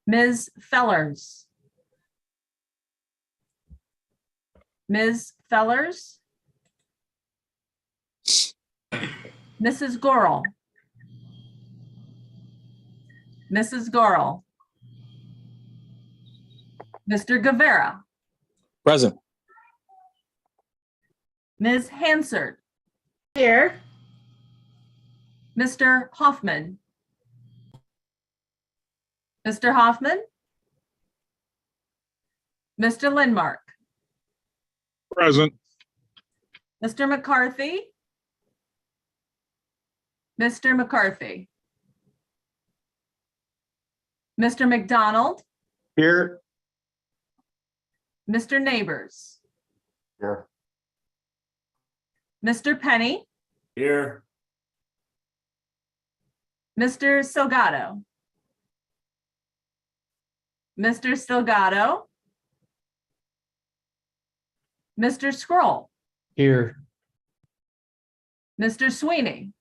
Ms. Fellers. Ms. Fellers. Mrs. Gorel. Mrs. Gorel. Mr. Guevara. Present. Ms. Hansard. Here. Mr. Hoffman. Mr. Hoffman. Mr. Lindmark. Present. Mr. McCarthy. Mr. McCarthy. Mr. McDonald. Here. Mr. Neighbors. Here. Mr. Penny. Here. Mr. Salgado. Mr. Salgado. Mr. Scroll. Here. Mr. Sweeney.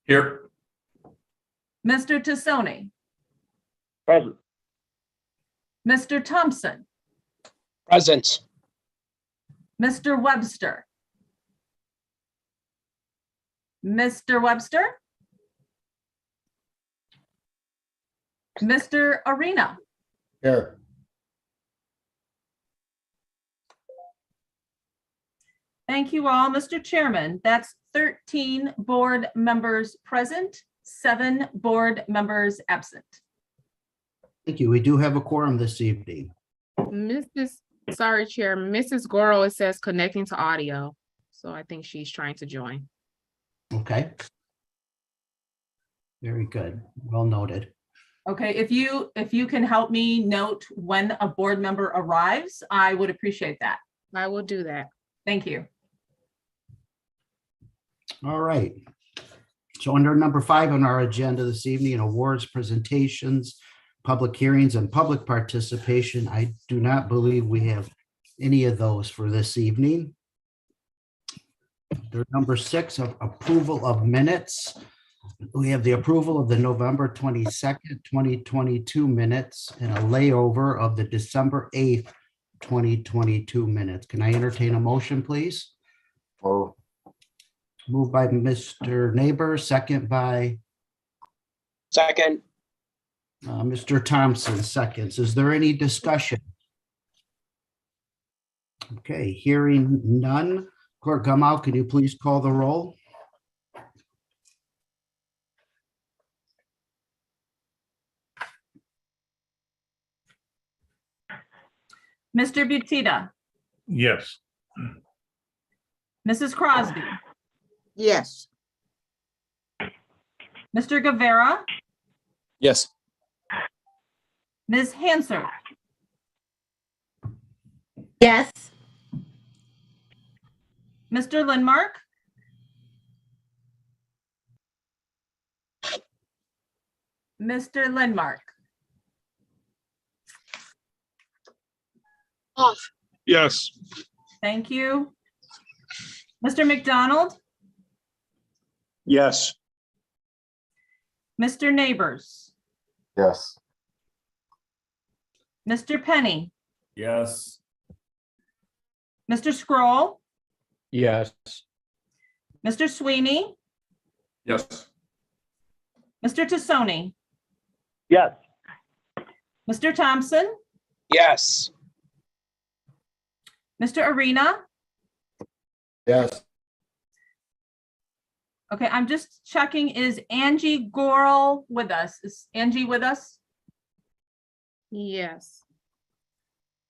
Here. Mr. Tassoni. Present. Mr. Thompson. Present. Mr. Webster. Mr. Webster. Mr. Arena. Here. Thank you all. Mr. Chairman, that's 13 board members present, 7 board members absent. Thank you. We do have a quorum this evening. Sorry, Chair, Mrs. Goro, it says connecting to audio. So I think she's trying to join. Okay. Very good. Well noted. Okay, if you can help me note when a board member arrives, I would appreciate that. I will do that. Thank you. All right. So under number 5 on our agenda this evening, awards, presentations, public hearings, and public participation. I do not believe we have any of those for this evening. Under number 6 of approval of minutes. We have the approval of the November 22nd, 2022 minutes and a layover of the December 8th, 2022 minutes. Can I entertain a motion, please? Oh. Moved by Mr. Neighbor, second by Second. Mr. Thompson, seconds. Is there any discussion? Okay, hearing none. Clerk Gamal, can you please call the roll? Mr. Butita, Yes. Mrs. Crosby, Yes. Mr. Guevara, Yes. Ms. Hansard, Yes. Mr. Lindmark, Mr. Lindmark, Yes. thank you. Mr. McDonald, Yes. Mr. Neighbors, Yes. Mr. Penny, Yes. Mr. Scroll, Yes. Mr. Sweeney, Yes. Mr. Tassoni, Yes. Mr. Thompson, Yes. Mr. Arena. Yes. Okay, I'm just checking, is Angie Gorel with us? Is Angie with us? Yes.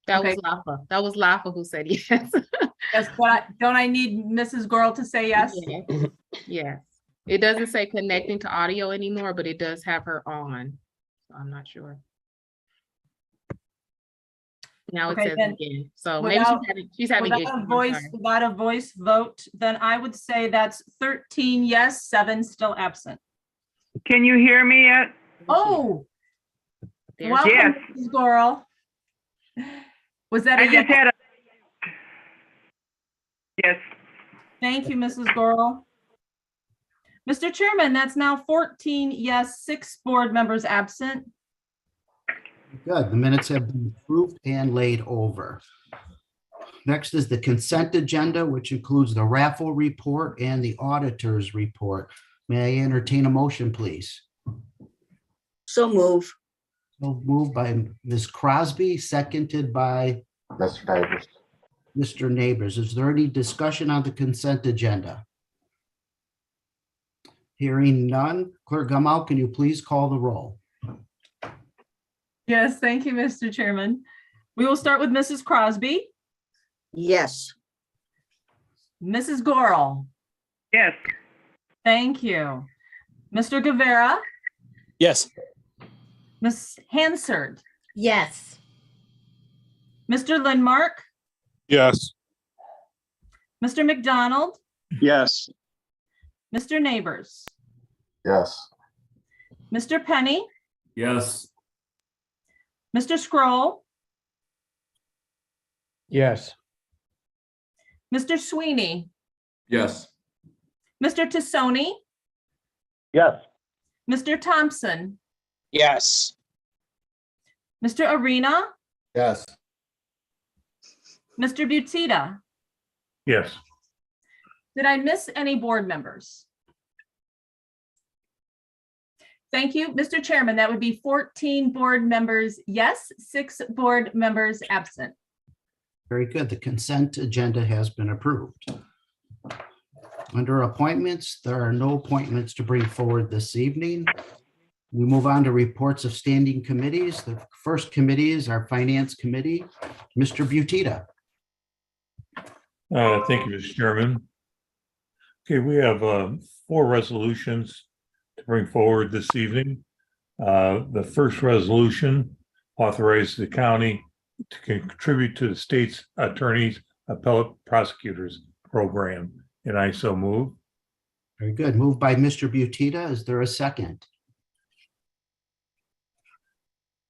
That Okay. was Lafa. That was Lafa who said yes. Yes, but don't I need Mrs. Gorel to say yes? Yeah. Yes. It doesn't say connecting to audio anymore, but it does have her on. So I'm not sure. Now it Okay, says then again. So maybe without- she's having Without issues. a I'm voice, sorry. without a voice vote, then I would say that's 13 yes, 7 still absent. Can you hear me yet? Oh, There's- welcome, Yes. Mrs. Gorel. Was that a I yes? just had a. Yes, Thank you, Mrs. Gorel. Mr. Chairman, that's now 14 yes, 6 board members absent. Good. The minutes have been approved and laid over. Next is the consent agenda, which includes the raffle report and the auditor's report. May I entertain a motion, please? So move. So moved by Ms. Crosby, seconded by Mr. Davis. Mr. Neighbors. Is there any discussion on the consent agenda? Hearing none. Clerk Gamal, can you please call the roll? Yes, thank you, Mr. Chairman. We will start with Mrs. Crosby, Yes. Mrs. Gorel. Yes. Thank you. Mr. Guevara, Yes. Ms. Hansard, Yes. Mr. Lindmark, Yes. Mr. McDonald, Yes. Mr. Neighbors, Yes. Mr. Penny, Yes. Mr. Scroll, Yes. Mr. Sweeney, Yes. Mr. Tassoni, Yes. Mr. Thompson, Yes. Mr. Arena, Yes. Mr. Butita. Yes. Did I miss any board members? Thank you, Mr. Chairman. That would be 14 board members yes, 6 board members absent. Very good. The consent agenda has been approved. Under appointments, there are no appointments to bring forward this evening. We move on to reports of standing committees. The first committee is our Finance Committee. Mr. Butita. Thank you, Mr. Chairman. Okay, we have 4 resolutions to bring forward this evening. The first resolution authorizes the county to contribute to the state's attorney's appellate prosecutors program, and I so move. Very good. Moved by Mr. Butita. Is there a second?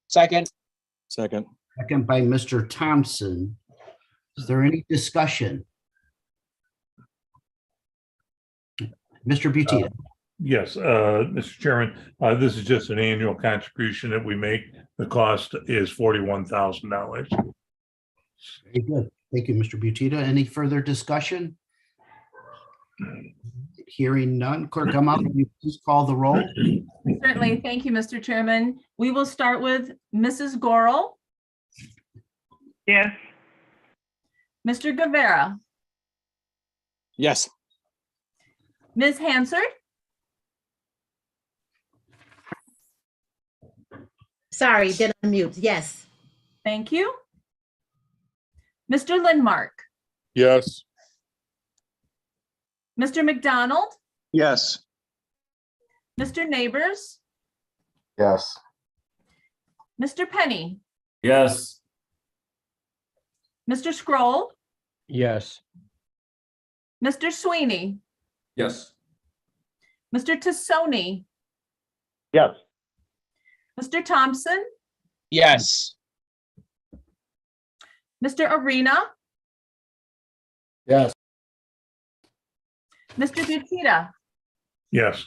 Second. Second. Second by Mr. Thompson. Is there any discussion? Mr. Butita. Yes, Mr. Chairman, this is just an annual contribution that we make. The cost is $41,000. Very good. Thank you, Mr. Butita. Any further discussion? Hearing none. Clerk Gamal, can you please call the roll? Certainly. Thank you, Mr. Chairman. We will start with Mrs. Gorel, Yes. Mr. Guevara, Yes. Ms. Hansard, Sorry, did unmute. Yes. thank you. Mr. Lindmark, Yes. Mr. McDonald, Yes. Mr. Neighbors, Yes. Mr. Penny, Yes. Mr. Scroll, Yes. Mr. Sweeney, Yes. Mr. Tassoni, Yes. Mr. Thompson, Yes. Mr. Arena, Yes. Mr. Butita, Yes,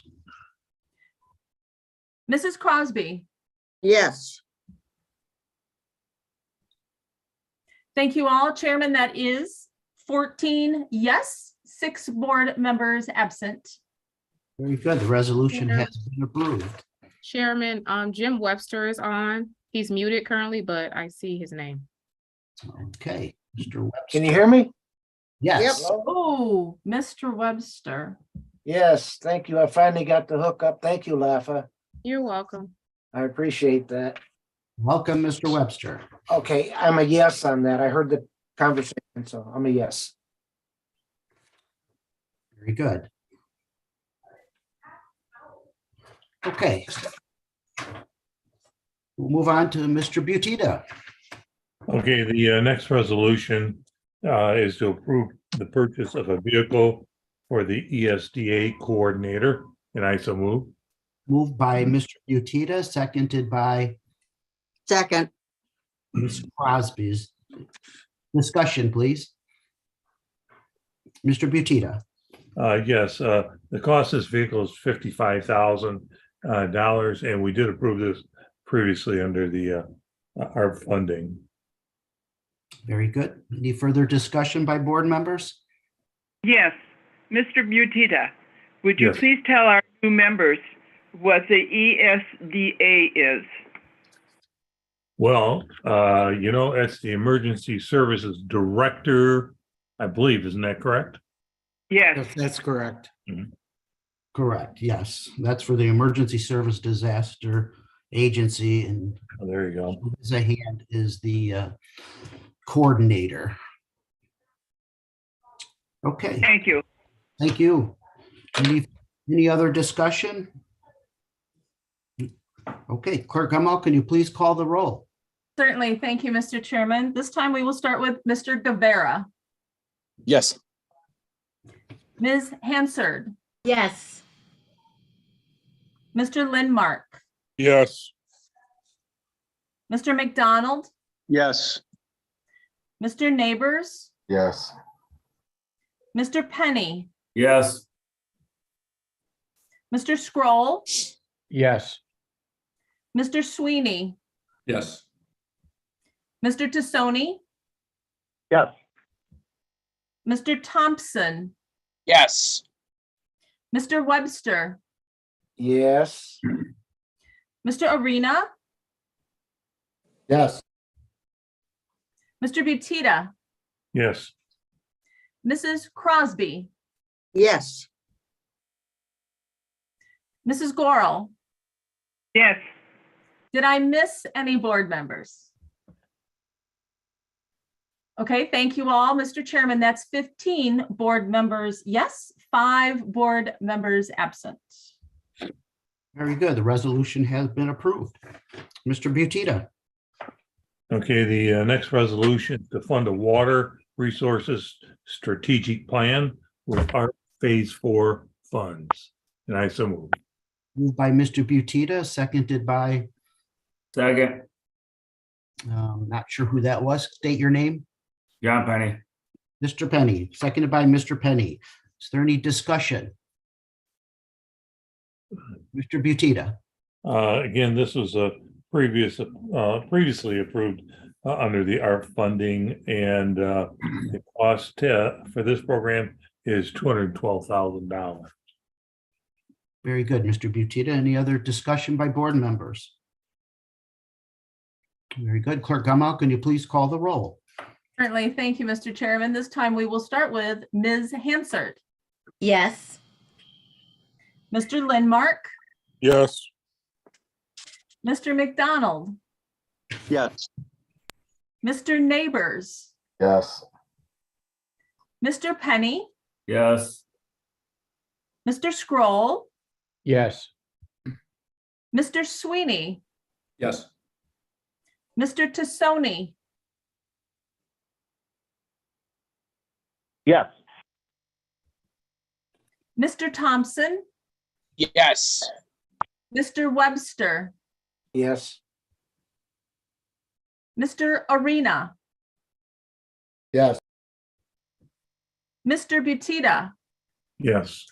Mrs. Crosby. Yes. Thank you all. Chairman, that is 14 yes, 6 board members absent. Very good. The resolution has been approved. Chairman, Jim Webster is on. He's muted currently, but I see his name. Okay, Mr. Webster. Can you hear me? Yes. Oh, Mr. Webster. Yes, thank you. I finally got the hook up. Thank you, Lafa. You're welcome. I appreciate that. Welcome, Mr. Webster. Okay, I'm a yes on that. I heard the conversation, so I'm a yes. Very good. Okay. We'll move on to Mr. Butita. okay, the next resolution is to approve the purchase of a vehicle for the ESDA coordinator, and I so move. Moved by Mr. Butita, seconded by Second. Ms. Crosby's. Discussion, please. Mr. Butita. Yes, the cost of this vehicle is $55,000, and we did approve this previously under the our funding. Very good. Any further discussion by board members? Yes. Mr. Butita, would you Yes. please tell our new members what the ESDA is? Well, it's the Emergency Services Director, I believe, isn't that correct? Yes. That's correct. Correct, yes. That's for the Emergency Service Disaster Agency, and Oh, there you go. Zahan is the coordinator. Okay, Thank you. thank you. Any other discussion? Okay, Clerk Hummel, can you please call the roll? Certainly. Thank you, Mr. Chairman. This time we will start with Mr. Guevara, Yes. Ms. Hansard, Yes. Mr. Lindmark, Yes. Mr. McDonald, Yes. Mr. Neighbors, Yes. Mr. Penny, Yes. Mr. Scroll, Yes. Mr. Sweeney, Yes. Mr. Tassoni, Yes. Mr. Thompson, Yes. Mr. Webster, Yes. Mr. Arena, Yes. Mr. Butita, Yes. Mrs. Crosby, Yes. Mrs. Gorel. Yes. Did I miss any board members? Okay, thank you all. Mr. Chairman, that's 15 board members yes, 5 board members absent. Very good. The resolution has been approved. Mr. Butita. Okay, the next resolution to fund a water resources strategic plan with our phase 4 funds. And I so move. Moved by Mr. Butita, seconded by, Second. not sure who that was. State your name. John Penny. Mr. Penny, seconded by Mr. Penny. Is there any discussion? Mr. Butita. Again, this was a previously approved under the ARP funding, and the cost for this program is $212,000. Very good, Mr. Butita. Any other discussion by board members? Very good. Clerk Hummel, can you please call the roll? Certainly, thank you, Mr. Chairman. This time we will start with Ms. Hansard, Yes. Mr. Lindmark, Yes. Mr. McDonald, Yes. Mr. Neighbors, Yes. Mr. Penny, Yes. Mr. Scroll, Yes. Mr. Sweeney, Yes. Mr. Tassoni, Yes. Mr. Thompson, Yes. Mr. Webster, Yes. Mr. Arena, Yes. Mr. Butita, Yes.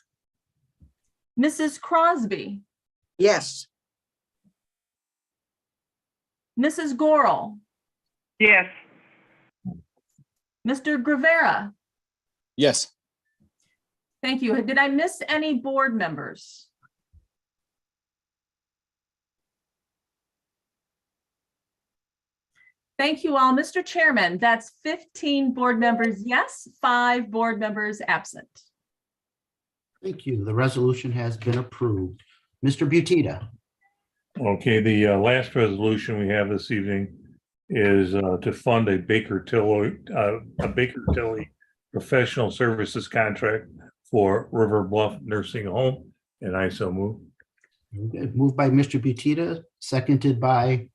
Mrs. Crosby, Yes. Mrs. Gorel, Yes. Mr. Guevara. Yes. Thank you. Did I miss any board members? Thank you all. Mr. Chairman, that's 15 board members yes, 5 board members absent. Thank you. The resolution has been approved. Mr. Butita. Okay, the last resolution we have this evening is to fund a Baker Tilly professional services contract for River Bluff Nursing Home, and I so move. Okay, moved by Mr. Butita, seconded by,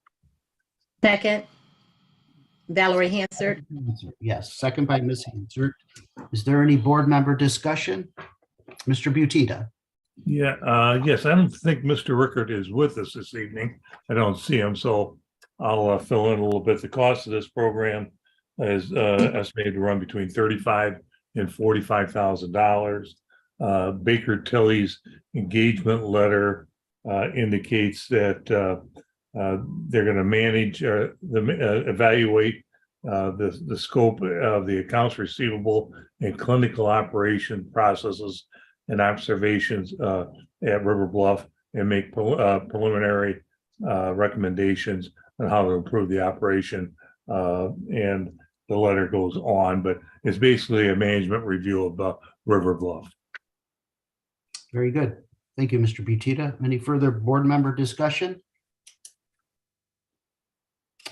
Second. Valerie Hansard. yes, second by Ms. Hansard. Is there any board member discussion? Mr. Butita. Yeah, yes, I don't think Mr. Rickard is with us this evening. I don't see him, so I'll fill in a little bit. The cost of this program is estimated to run between $35,000 and $45,000. Baker Tilly's engagement letter indicates that They're going to manage evaluate the scope of the accounts receivable and clinical operation processes and observations at River Bluff and make preliminary recommendations on how to improve the operation. And the letter goes on, but it's basically a management review of River Bluff. Very good. Thank you, Mr. Butita. Any further board member discussion?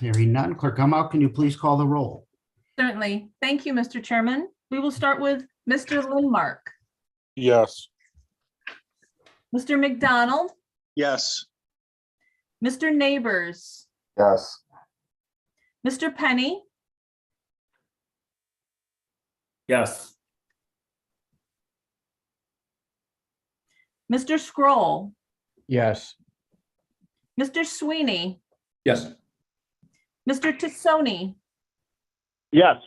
Hearing none. Clerk Gamal, can you please call the roll? Certainly. Thank you, Mr. Chairman. We will start with Mr. Lindmark, Yes. Mr. McDonald, Yes. Mr. Neighbors, Yes. Mr. Penny, Yes. Mr. Scroll, Yes. Mr. Sweeney, Yes. Mr. Tassoni, Yes.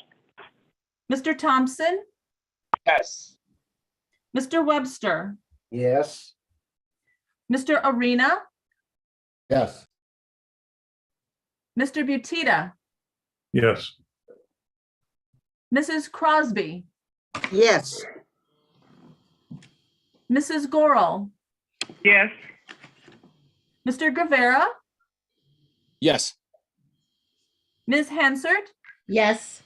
Mr. Thompson, Yes. Mr. Webster, Yes. Mr. Arena, Yes. Mr. Butita, Yes. Mrs. Crosby, Yes. Mrs. Gorel, yes, Mr. Guevara, Yes. Ms. Hansard. Yes.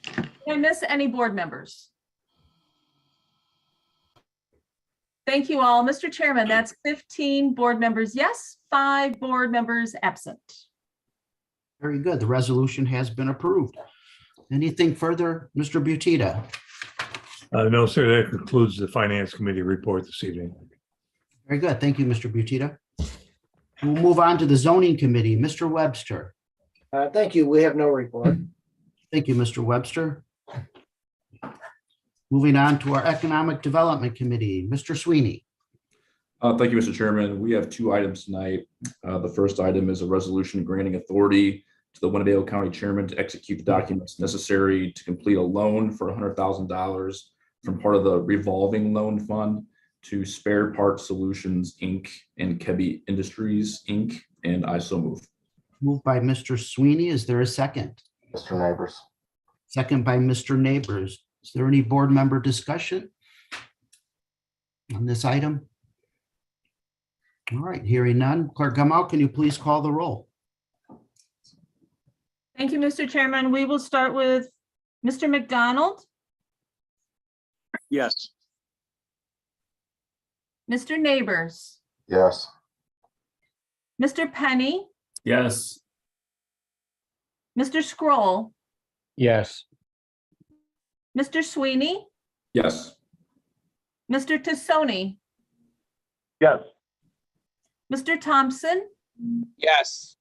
Did I miss any board members? Thank you all. Mr. Chairman, that's 15 board members yes, 5 board members absent. Very good. The resolution has been approved. Anything further, Mr. Butita? No, sir, that concludes the Finance Committee report this evening. Very good. Thank you, Mr. Butita. We'll move on to the zoning committee. Mr. Webster. Thank you. We have no report. Thank you, Mr. Webster. Moving on to our economic development committee, Mr. Sweeney. Thank you, Mr. Chairman. We have 2 items tonight. The first item is a resolution granting authority to the Winnebago County Chairman to execute the documents necessary to complete a loan for $100,000 from part of the revolving loan fund to Spare Part Solutions, Inc. and Kebi Industries, Inc. And I so move. Moved by Mr. Sweeney. Is there a second? Mr. Neighbors. Second by Mr. Neighbors. Is there any board member discussion on this item? All right, hearing none. Clerk Gamal, can you please call the roll? Thank you, Mr. Chairman. We will start with Mr. McDonald, Yes. Mr. Neighbors, Yes. Mr. Penny, Yes. Mr. Scroll, Yes. Mr. Sweeney, Yes. Mr. Tassoni, Yes. Mr. Thompson, Yes.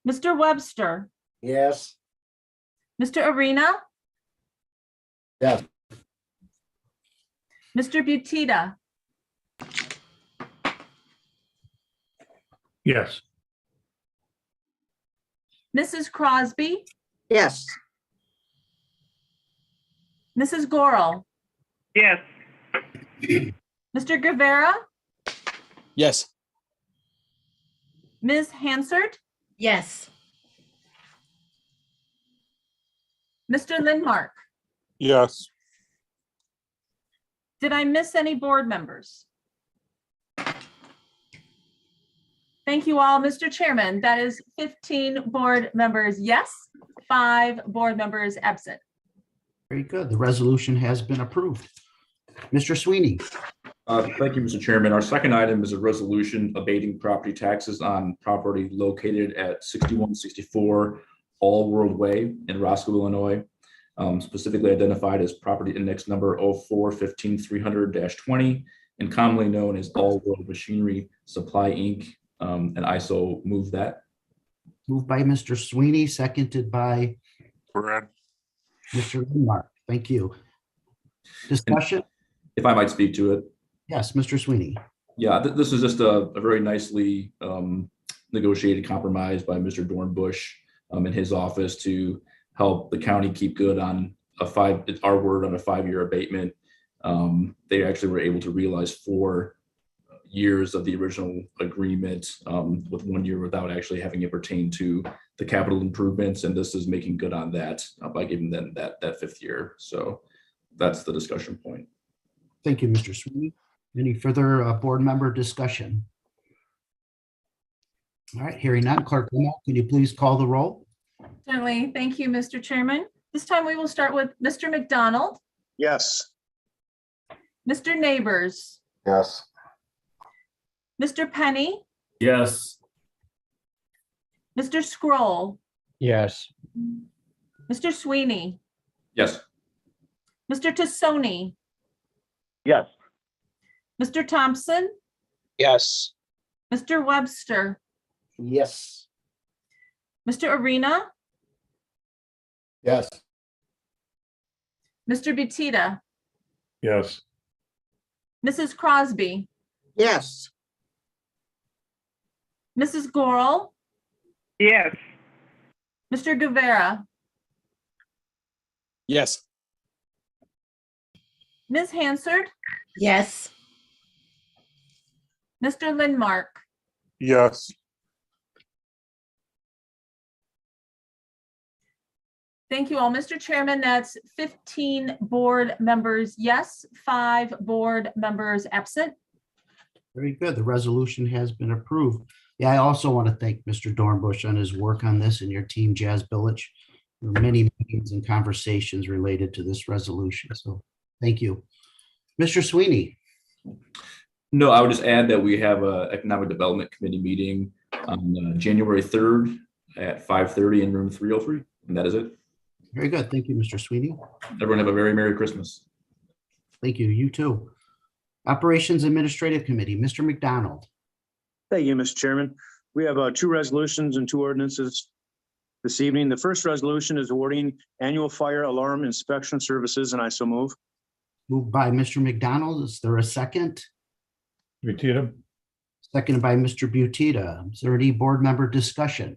Mr. Webster, Yes. Mr. Arena. Yes. Mr. Butita, Yes. Mrs. Crosby, Yes. Mrs. Gorel, yes, Mr. Guevara, Yes. Ms. Hansard, Yes. Mr. Lindmark. Yes. Did I miss any board members? Thank you all, Mr. Chairman. That is 15 board members yes, 5 board members absent. Very good. The resolution has been approved. Mr. Sweeney. Thank you, Mr. Chairman. Our second item is a resolution abating property taxes on property located at 6164 All World Way in Roscoe, Illinois, specifically identified as property index number 04-15300-20 and commonly known as All World Machinery Supply, Inc. And I so move that. Moved by Mr. Sweeney, seconded by Brad. Mr. Lindmark. Thank you. Discussion? If I might speak to it. Yes, Mr. Sweeney. Yeah, this is just a very nicely negotiated compromise by Mr. Dornbush in his office to help the county keep good on our word on a 5-year abatement. They actually were able to realize 4 years of the original agreement, with 1 year without actually having it pertain to the capital improvements. And this is making good on that by giving them that 5th year. So that's the discussion point. Thank you, Mr. Sweeney. Any further board member discussion? All right, hearing none, Clerk Lamont, can you please call the roll? Certainly. Thank you, Mr. Chairman. This time we will start with Mr. McDonald, Yes. Mr. Neighbors, Yes. Mr. Penny, Yes. Mr. Scroll, Yes. Mr. Sweeney, Yes. Mr. Tassoni, Yes. Mr. Thompson, Yes. Mr. Webster, Yes. Mr. Arena, Yes. Mr. Butita, yes, Mrs. Crosby, Yes. Mrs. Gorel, yes, Mr. Guevara, Yes. Ms. Hansard, Yes. Mr. Lindmark. Yes. Thank you all. Mr. Chairman, that's 15 board members yes, 5 board members absent. Very good. The resolution has been approved. Yeah, I also want to thank Mr. Dornbush on his work on this and your team, Jazz Village. There were many meetings and conversations related to this resolution, so thank you. Mr. Sweeney, No, I would just add that we have a Economic Development Committee meeting on January 3rd at 5:30 in room 303, and that is it. very good. Thank you, Mr. Sweeney. Everyone have a very Merry Christmas. Thank you. You too. Operations Administrative Committee, Mr. McDonald. Thank you, Mr. Chairman. We have 2 resolutions and 2 ordinances this evening. The first resolution is awarding annual fire alarm inspection services, and I so move. Moved by Mr. McDonald. Is there a second? Butita, Seconded by Mr. Butita. Is there any board member discussion?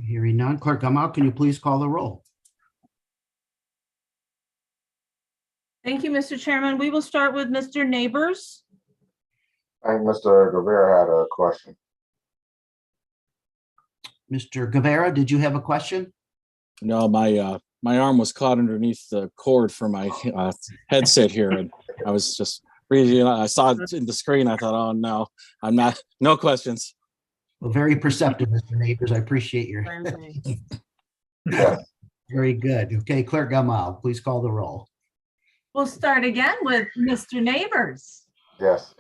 Hearing none. Clerk Gamal, can you please call the roll? Thank you, Mr. Chairman. We will start with Mr. Neighbors. I think Mr. Rivera had a question. Mr. Guevara, did you have a question? No, my arm was caught underneath the cord for my headset here, and I was just reading. I saw it in the screen. I thought, oh no, I'm not. No questions. Well, very perceptive, Mr. Neighbors. I appreciate your, very good. Okay, Clerk Gamal, please call the roll. We'll start again with Mr. Neighbors, Yes.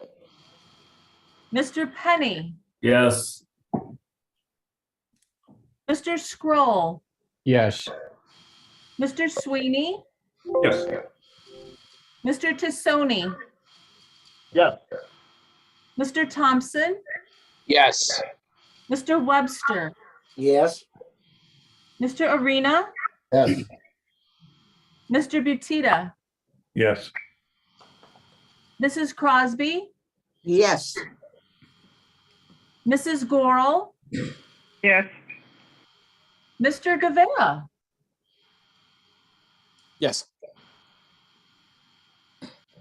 Mr. Penny, Yes. Mr. Scroll, Yes. Mr. Sweeney, Yes. Mr. Tassoni, Yes. Mr. Thompson, Yes. Mr. Webster, Yes. Mr. Arena, Yes. Mr. Butita, yes, Mrs. Crosby, Yes. Mrs. Gorel, yes, Mr. Guevara, Yes,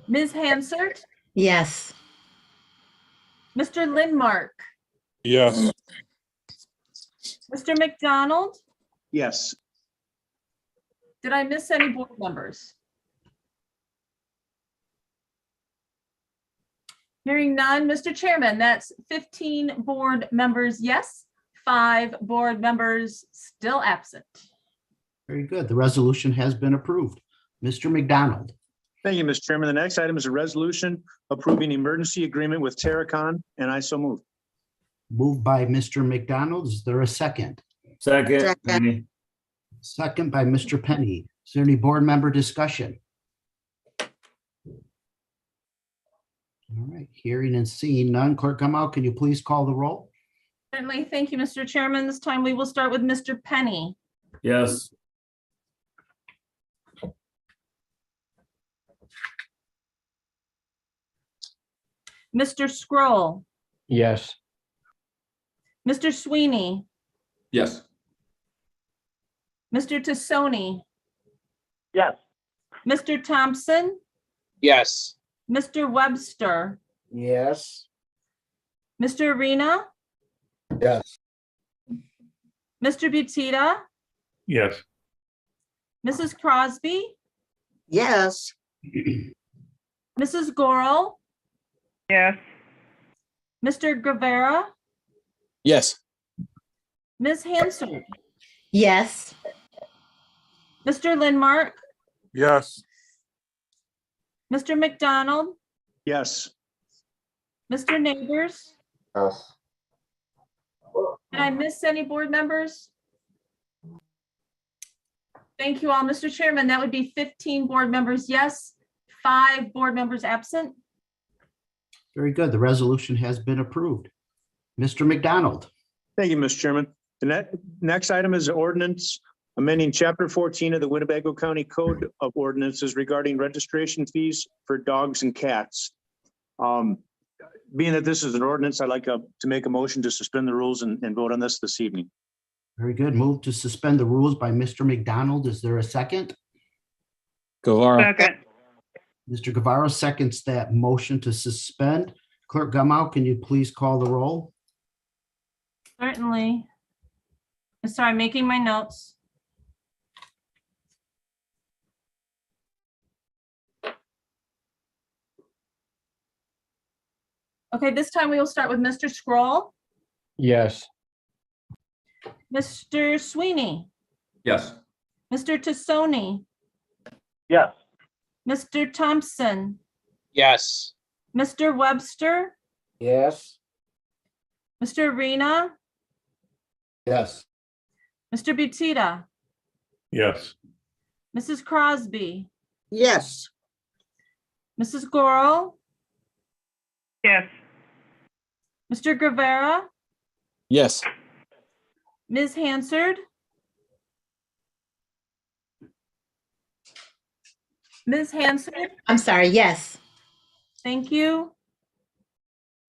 Ms. Hansard, Yes. Mr. Lindmark, Yes. Mr. McDonald. Yes. Did I miss any board members? Hearing none, Mr. Chairman, that's 15 board members yes, 5 board members still absent. Very good. The resolution has been approved. Mr. McDonald. Thank you, Mr. Chairman. The next item is a resolution approving emergency agreement with Terracon, and I so move. Moved by Mr. McDonald. Is there a second? Second. Second by Mr. Penny. Is there any board member discussion? All right, hearing and seeing none. Clerk Gamal, can you please call the roll? Certainly, thank you, Mr. Chairman. This time we will start with Mr. Penny, Yes. Mr. Scroll, Yes. Mr. Sweeney, Yes. Mr. Tassoni, Yes. Mr. Thompson, Yes. Mr. Webster, Yes. Mr. Arena, Yes. Mr. Butita, Yes. Mrs. Crosby, Yes. Mrs. Gorel, yes, Mr. Guevara, Yes. Ms. Hansard, Yes. Mr. Lindmark, Yes. Mr. McDonald, Yes. Mr. Neighbors. Yes. Did I miss any board members? Thank you all, Mr. Chairman. That would be 15 board members, yes, 5 board members absent. Very good. The resolution has been approved. Mr. McDonald. Thank you, Mr. Chairman. The next item is ordinance amending Chapter 14 of the Winnebago County Code of Ordinances regarding registration fees for dogs and cats. Being that this is an ordinance, I'd like to make a motion to suspend the rules and vote on this evening. Very good. Move to suspend the rules by Mr. McDonald. Is there a second? Guevara. second, Mr. Guevara seconds that motion to suspend. Clerk Gamow, can you please call the roll? Certainly. Sorry, I'm making my notes. Okay, this time we will start with Mr. Scroll, Yes. Mr. Sweeney, Yes. Mr. Tassoni, Yes. Mr. Thompson, Yes. Mr. Webster, Yes. Mr. Arena, Yes. Mr. Butita, Yes. Mrs. Crosby, Yes. Mrs. Gorel, yes, Mr. Guevara, Yes. Ms. Hansard, Ms. Hansard, I'm sorry. Yes. thank you.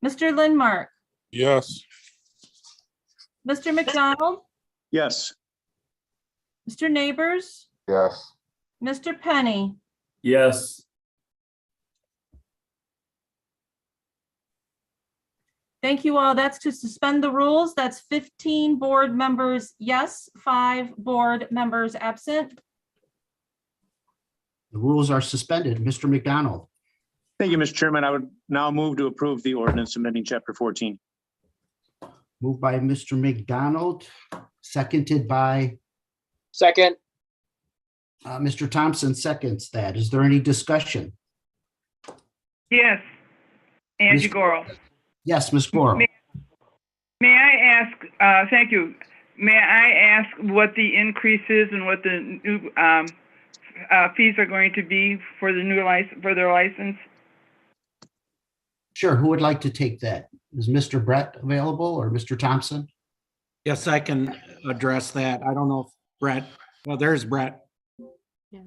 Mr. Lindmark, Yes. Mr. McDonald, Yes. Mr. Neighbors, Yes. Mr. Penny, Yes. thank you all. That's to suspend the rules. That's 15 board members, yes, 5 board members absent. The rules are suspended. Mr. McDonald. Thank you, Mr. Chairman. I would now move to approve the ordinance amending Chapter 14. Moved by Mr. McDonald, seconded by Second. Mr. Thompson seconds that. Is there any discussion? yes. Angie Ms. Gorel. Yes, Ms. Gorel. May I ask, thank you, may I ask what the increase is and what the new fees are going to be for the new license, for their license? Sure. Who would like to take that? Is Mr. Brett available or Mr. Thompson? Yes, I can address that. I don't know if Brett, well, there's Brett.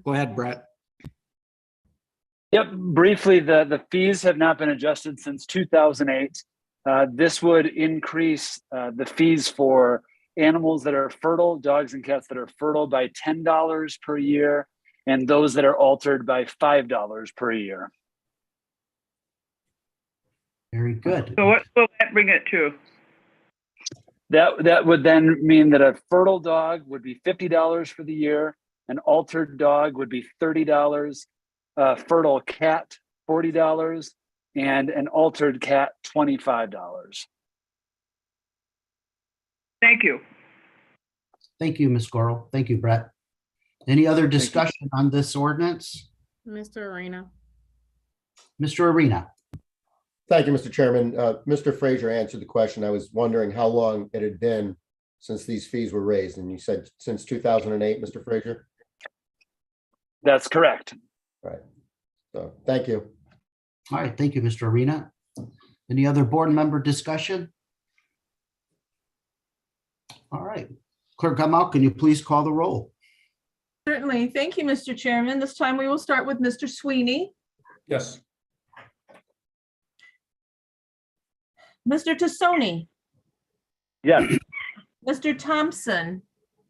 Go ahead, Brett. Yep, briefly, the fees have not been adjusted since 2008. This would increase the fees for animals that are fertile, dogs and cats that are fertile, by $10 per year, and those that are altered by $5 per year. Very good. So what will that bring it to? That would then mean that a fertile dog would be $50 for the year, an altered dog would be $30, a fertile cat $40, and an altered cat $25. Thank you. Thank you, Ms. Gorel. Thank you, Brett. Any other discussion on this ordinance? Mr. Arena. Mr. Arena. Thank you, Mr. Chairman. Mr. Frazier answered the question. I was wondering how long it had been since these fees were raised, and you said since 2008, Mr. Frazier? That's correct. Right. So, thank you. All right, thank you, Mr. Arena. Any other board member discussion? All right, Clerk Gamow, can you please call the roll? Certainly. Thank you, Mr. Chairman. This time we will start with Mr. Sweeney, Yes. Mr. Tassoni, Yes. Mr. Thompson,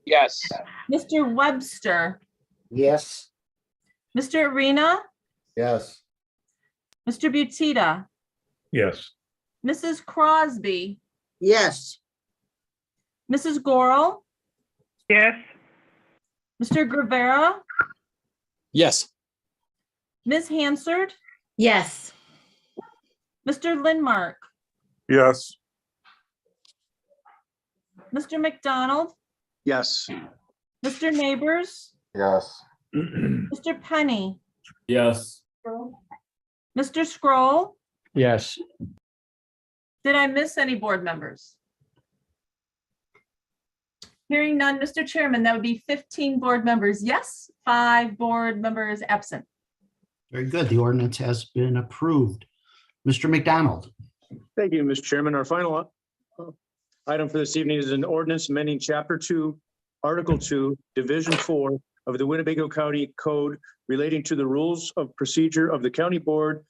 Yes. Mr. Webster, Yes. Mr. Arena, Yes. Mr. Butita, Yes. Mrs. Crosby, Yes. Mrs. Gorel, Yes. Mr. Rivera, Yes. Ms. Hansard, Yes. Mr. Lindmark, Yes. Mr. McDonald, Yes. Mr. Neighbors, Yes. Mr. Penny, Yes. Mr. Scroll. Yes. Did I miss any board members? Hearing none, Mr. Chairman, that would be 15 board members yes, 5 board members absent. Very good. The ordinance has been approved. Mr. McDonald. Thank you, Mr. Chairman. Our final item for this evening is an ordinance amending Chapter 2, Article 2, Division 4 of the Winnebago County Code relating to the rules of procedure of the County Board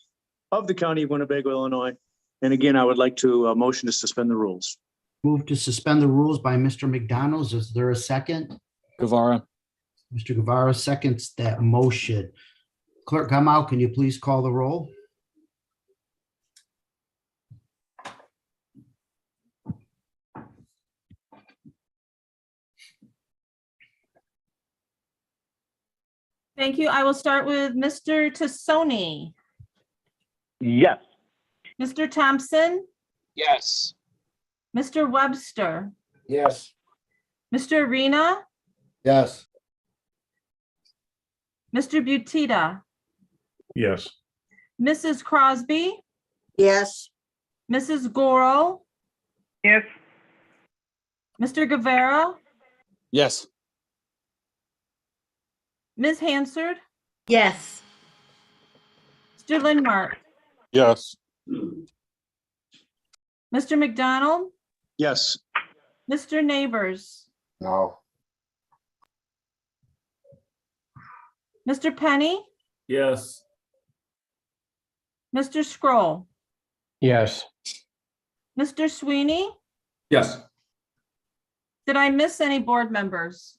of the County of Winnebago, Illinois. And again, I would like to motion to suspend the rules. Move to suspend the rules by Mr. McDonald. Is there a second? Guevara. Mr. Guevara seconds that motion. Clerk Gamal, can you please call the roll? Thank you. I will start with Mr. Tassoni, Yes. Mr. Thompson, Yes. Mr. Webster, Yes. Mr. Arena, Yes. Mr. Butita, Yes. Mrs. Crosby, Yes. Mrs. Gorel, Yes. Mr. Guevara, Yes. Ms. Hansard, Yes. Mr. Lindmark, Yes. Mr. McDonald, Yes. Mr. Neighbors, No. Mr. Penny, Yes. Mr. Scroll, Yes. Mr. Sweeney. Yes. Did I miss any board members?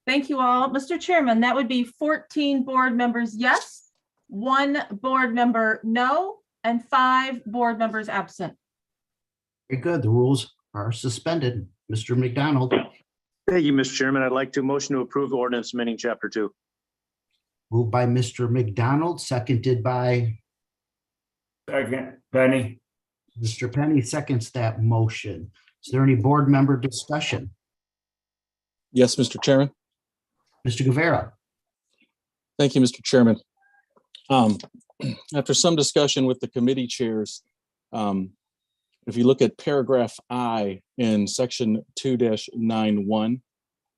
Thank you all. Mr. Chairman, that would be 14 board members yes, 1 board member no, and 5 board members absent. Very good. The rules are suspended. Mr. McDonald. Thank you, Mr. Chairman. I'd like to motion to approve the ordinance amending Chapter 2. Moved by Mr. McDonald, seconded by Second. Penny. Mr. Penny seconds that motion. Is there any board member discussion? Yes, Mr. Chairman. Mr. Guevara. Thank you, Mr. Chairman. After some discussion with the committee chairs, if you look at paragraph I in section 2-91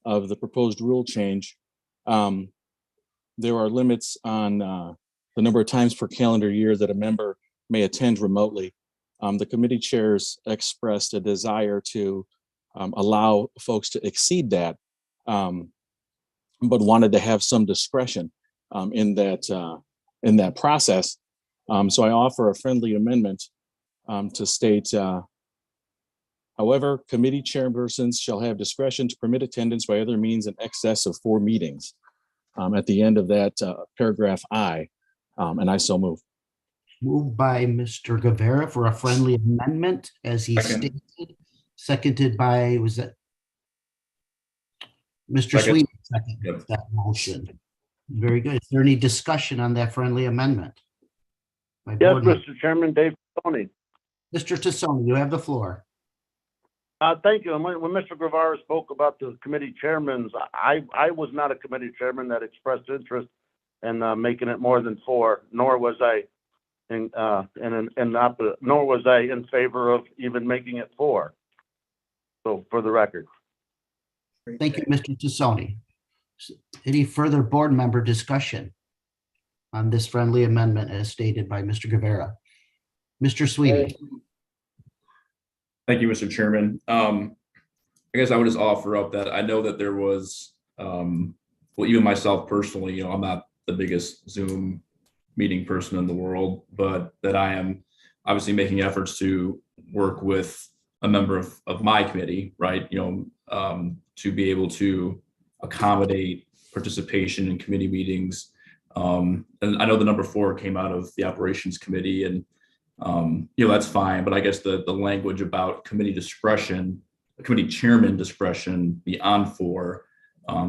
of the proposed rule change, there are limits on the number of times per calendar year that a member may attend remotely. The committee chairs expressed a desire to allow folks to exceed that, but wanted to have some discretion in that process. So I offer a friendly amendment to state, however, committee chairpersons shall have discretion to permit attendance by other means in excess of 4 meetings. At the end of that paragraph I, and I so move. Moved by Mr. Guevara for a friendly amendment, as he Second. stated, seconded by, was that Mr. Second. Sweet? Second Yep. that motion. Very good. Is there any discussion on that friendly amendment? By Yes, board member? Mr. Chairman, Dave Tony. Mr. Tassoni, you have the floor. Thank you. And when Mr. Guevara spoke about the committee chairmen, I was not a committee chairman that expressed interest in making it more than 4, nor was I nor was I in favor of even making it 4. So for the record. Thank you, Mr. Tassoni. Any further board member discussion on this friendly amendment as stated by Mr. Guevara? Mr. Sweeney. Thank you, Mr. Chairman. I guess I would just offer up that I know that there was, well, even myself personally, I'm not the biggest Zoom meeting person in the world, but that I am obviously making efforts to work with a member of my committee, right? To be able to accommodate participation in committee meetings And I know the number 4 came out of the operations committee, and that's fine. But I guess the language about committee discretion, committee chairman discretion beyond 4,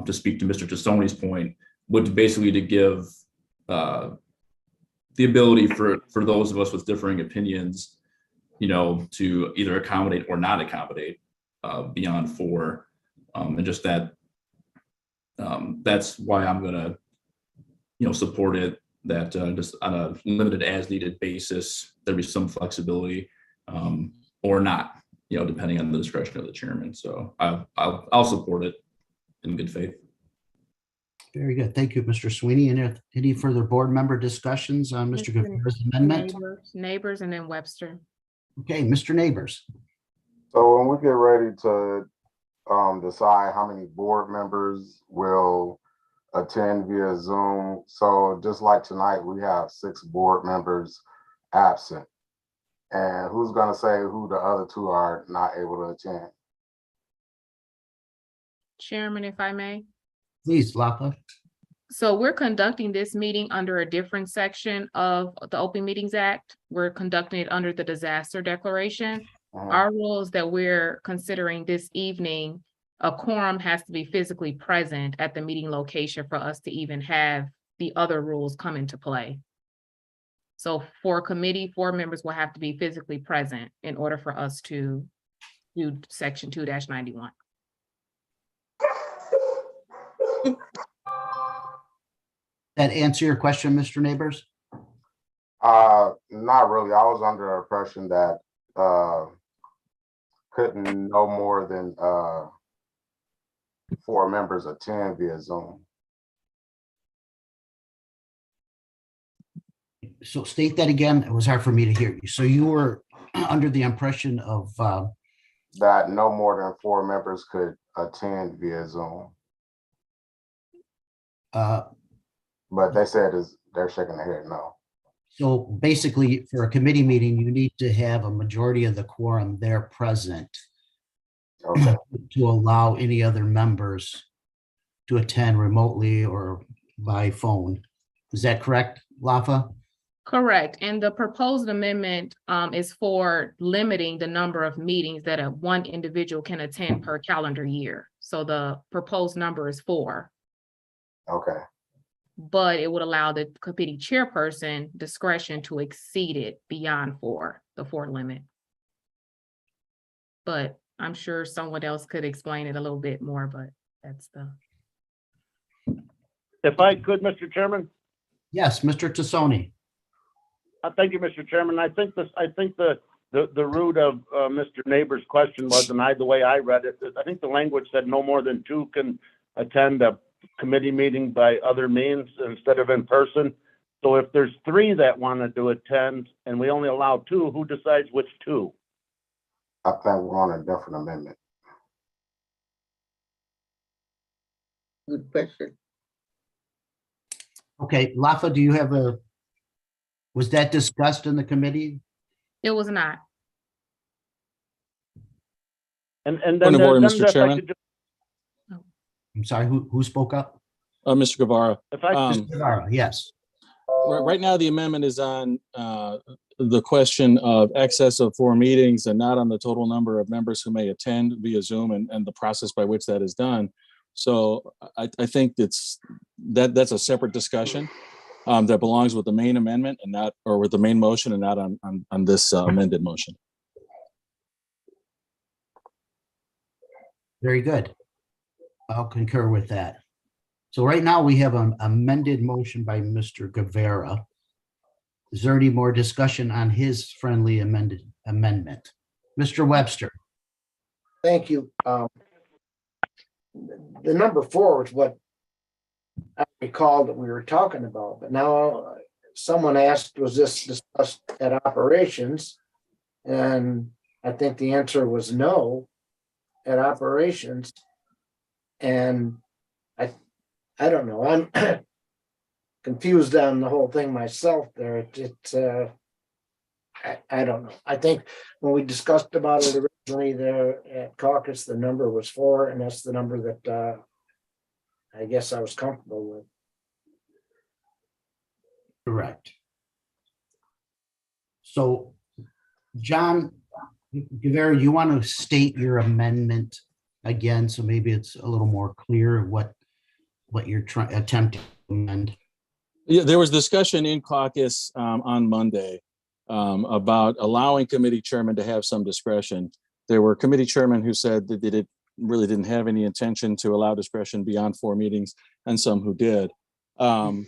to speak to Mr. Tassoni's point, would basically to give the ability for those of us with differing opinions, to either accommodate or not accommodate beyond 4, and just that. That's why I'm gonna, support it. That just on a limited as needed basis, there be some flexibility, or not, depending on the discretion of the chairman. So I'll support it in good faith. Very good. Thank you, Mr. Sweeney. And any further board member discussions on Mr. Guevara's amendment? Neighbors and then Webster. Okay, Mr. Neighbors. So when we get ready to decide how many board members will attend via Zoom, so just like tonight, we have 6 board members absent. And who's going to say who the other 2 are not able to attend? Chairman, if I may. Please, Lapa. So we're conducting this meeting under a different section of the Open Meetings Act. We're conducting it under the disaster declaration. Our rules that we're considering this evening, a quorum has to be physically present at the meeting location for us to even have the other rules come into play. So for a committee, 4 members will have to be physically present in order for us to do section 2-91. That answer your question, Mr. Neighbors? Not really. I was under the impression that couldn't no more than 4 members attend via Zoom. So state that again. It was hard for me to hear you. So you were under the impression of that no more than 4 members could attend via Zoom. But they said they're shaking their head no. So basically, for a committee meeting, you need to have a majority of the quorum there present to allow any other members to attend remotely or by phone. Is that correct, Lafa? Correct. And the proposed amendment is for limiting the number of meetings that one individual can attend per calendar year. So the proposed number is 4. Okay. But it would allow the committee chairperson discretion to exceed it beyond 4, the 4 limit. But I'm sure someone else could explain it a little bit more, but that's the. If I could, Mr. Chairman? Yes, Mr. Tassoni. Thank you, Mr. Chairman. I think the root of Mr. Neighbors' question was, and the way I read it, I think the language said no more than 2 can attend a committee meeting by other means instead of in person. So if there's 3 that wanted to attend and we only allow 2, who decides which 2? I think we're on a different amendment. Good question. Okay, Lafa, do you have was that discussed in the committee? It was not. And then, Point of order, then Mr. if I Chairman. could just- I'm sorry, who spoke up? Mr. Guevara. if I could- Mr. Guevara, yes. Right now, the amendment is on the question of excess of 4 meetings and not on the total number of members who may attend via Zoom and the process by which that is done. So I think that's a separate discussion that belongs with the main amendment and not, or with the main motion and not on this amended motion. Very good. I'll concur with that. So right now we have an amended motion by Mr. Guevara. Is there any more discussion on his friendly amendment? Mr. Webster. Thank you. The number 4 is what I recall that we were talking about, but now someone asked, was this discussed at operations? And I think the answer was no at operations. And I don't know, I'm confused on the whole thing myself there. I don't know. I think when we discussed about it originally there at caucus, the number was 4, and that's the number that I guess I was comfortable with. Correct. So, John Guevara, you want to state your amendment again, so maybe it's a little more clear what you're trying, attempting to amend? Yeah, there was discussion in caucus on Monday about allowing committee chairmen to have some discretion. There were committee chairmen who said that they really didn't have any intention to allow discretion beyond 4 meetings, and some who did. So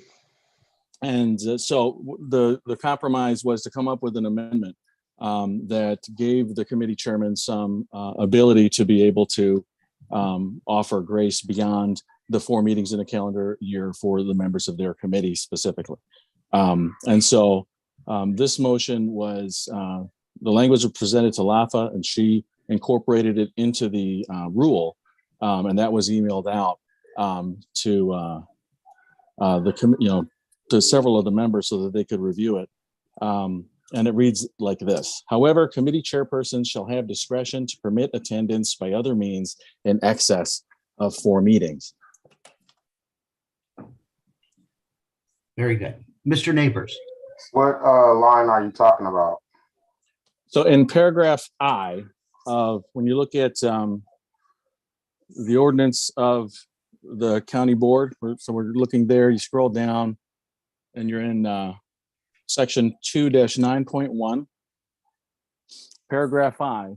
the compromise was to come up with an amendment that gave the committee chairman some ability to be able to offer grace beyond the 4 meetings in a calendar year for the members of their committee specifically. This motion was, the language was presented to Lafa, and she incorporated it into the rule, and that was emailed out to to several of the members so that they could review it. And it reads like this: however, committee chairpersons shall have discretion to permit attendance by other means in excess of 4 meetings. Very good. Mr. Neighbors. What line are you talking about? So in paragraph I of, when you look at the ordinance of the county board, so we're looking there, you scroll down and you're in section 2-9.1. Paragraph I